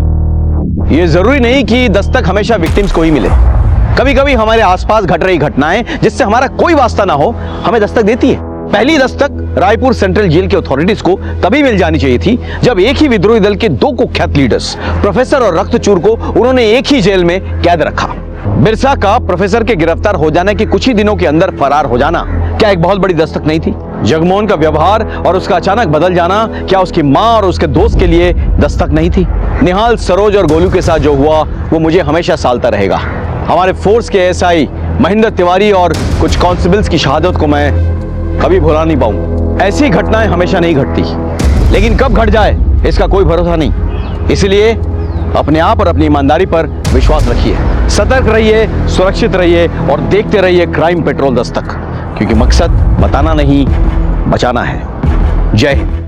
ये जरूरी नहीं कि दस्तक हमेशा विक्टिम्स को ही मिले। कभी कभी हमारे आसपास घट रही घटनाएं जिससे हमारा कोई वास्ता ना हो, हमें दस्तक देती है। पहली दस्तक रायपुर सेंट्रल जेल के अथॉरिटीज को तभी मिल जानी चाहिए थी जब एक ही विद्रोही दल के दो कुख्यात लीडर्स प्रोफेसर और रक्तचूर को उन्होंने एक ही जेल में कैद रखा। बिरसा का प्रोफेसर के गिरफ्तार हो जाने के कुछ ही दिनों के अंदर फरार हो जाना क्या एक बहुत बड़ी दस्तक नहीं थी? जगमोहन का व्यवहार और उसका अचानक बदल जाना क्या उसकी मां और उसके दोस्त के लिए दस्तक नहीं थी? निहाल, सरोज और गोलू के साथ जो हुआ वो मुझे हमेशा सालता रहेगा। हमारे फोर्स के एसआई महेंद्र तिवारी और कुछ कांस्टेबल्स की शहादत को मैं कभी भुला नहीं पाऊंगा। ऐसी घटनाएं हमेशा नहीं घटती, लेकिन कब घट जाए इसका कोई भरोसा नहीं। इसलिए अपने आप और अपनी ईमानदारी पर विश्वास रखिए, सतर्क रहिए, सुरक्षित रहिए और देखते रहिए क्राइम पेट्रोल दस्तक, क्योंकि मकसद बताना नहीं, बचाना है। जय हिंद।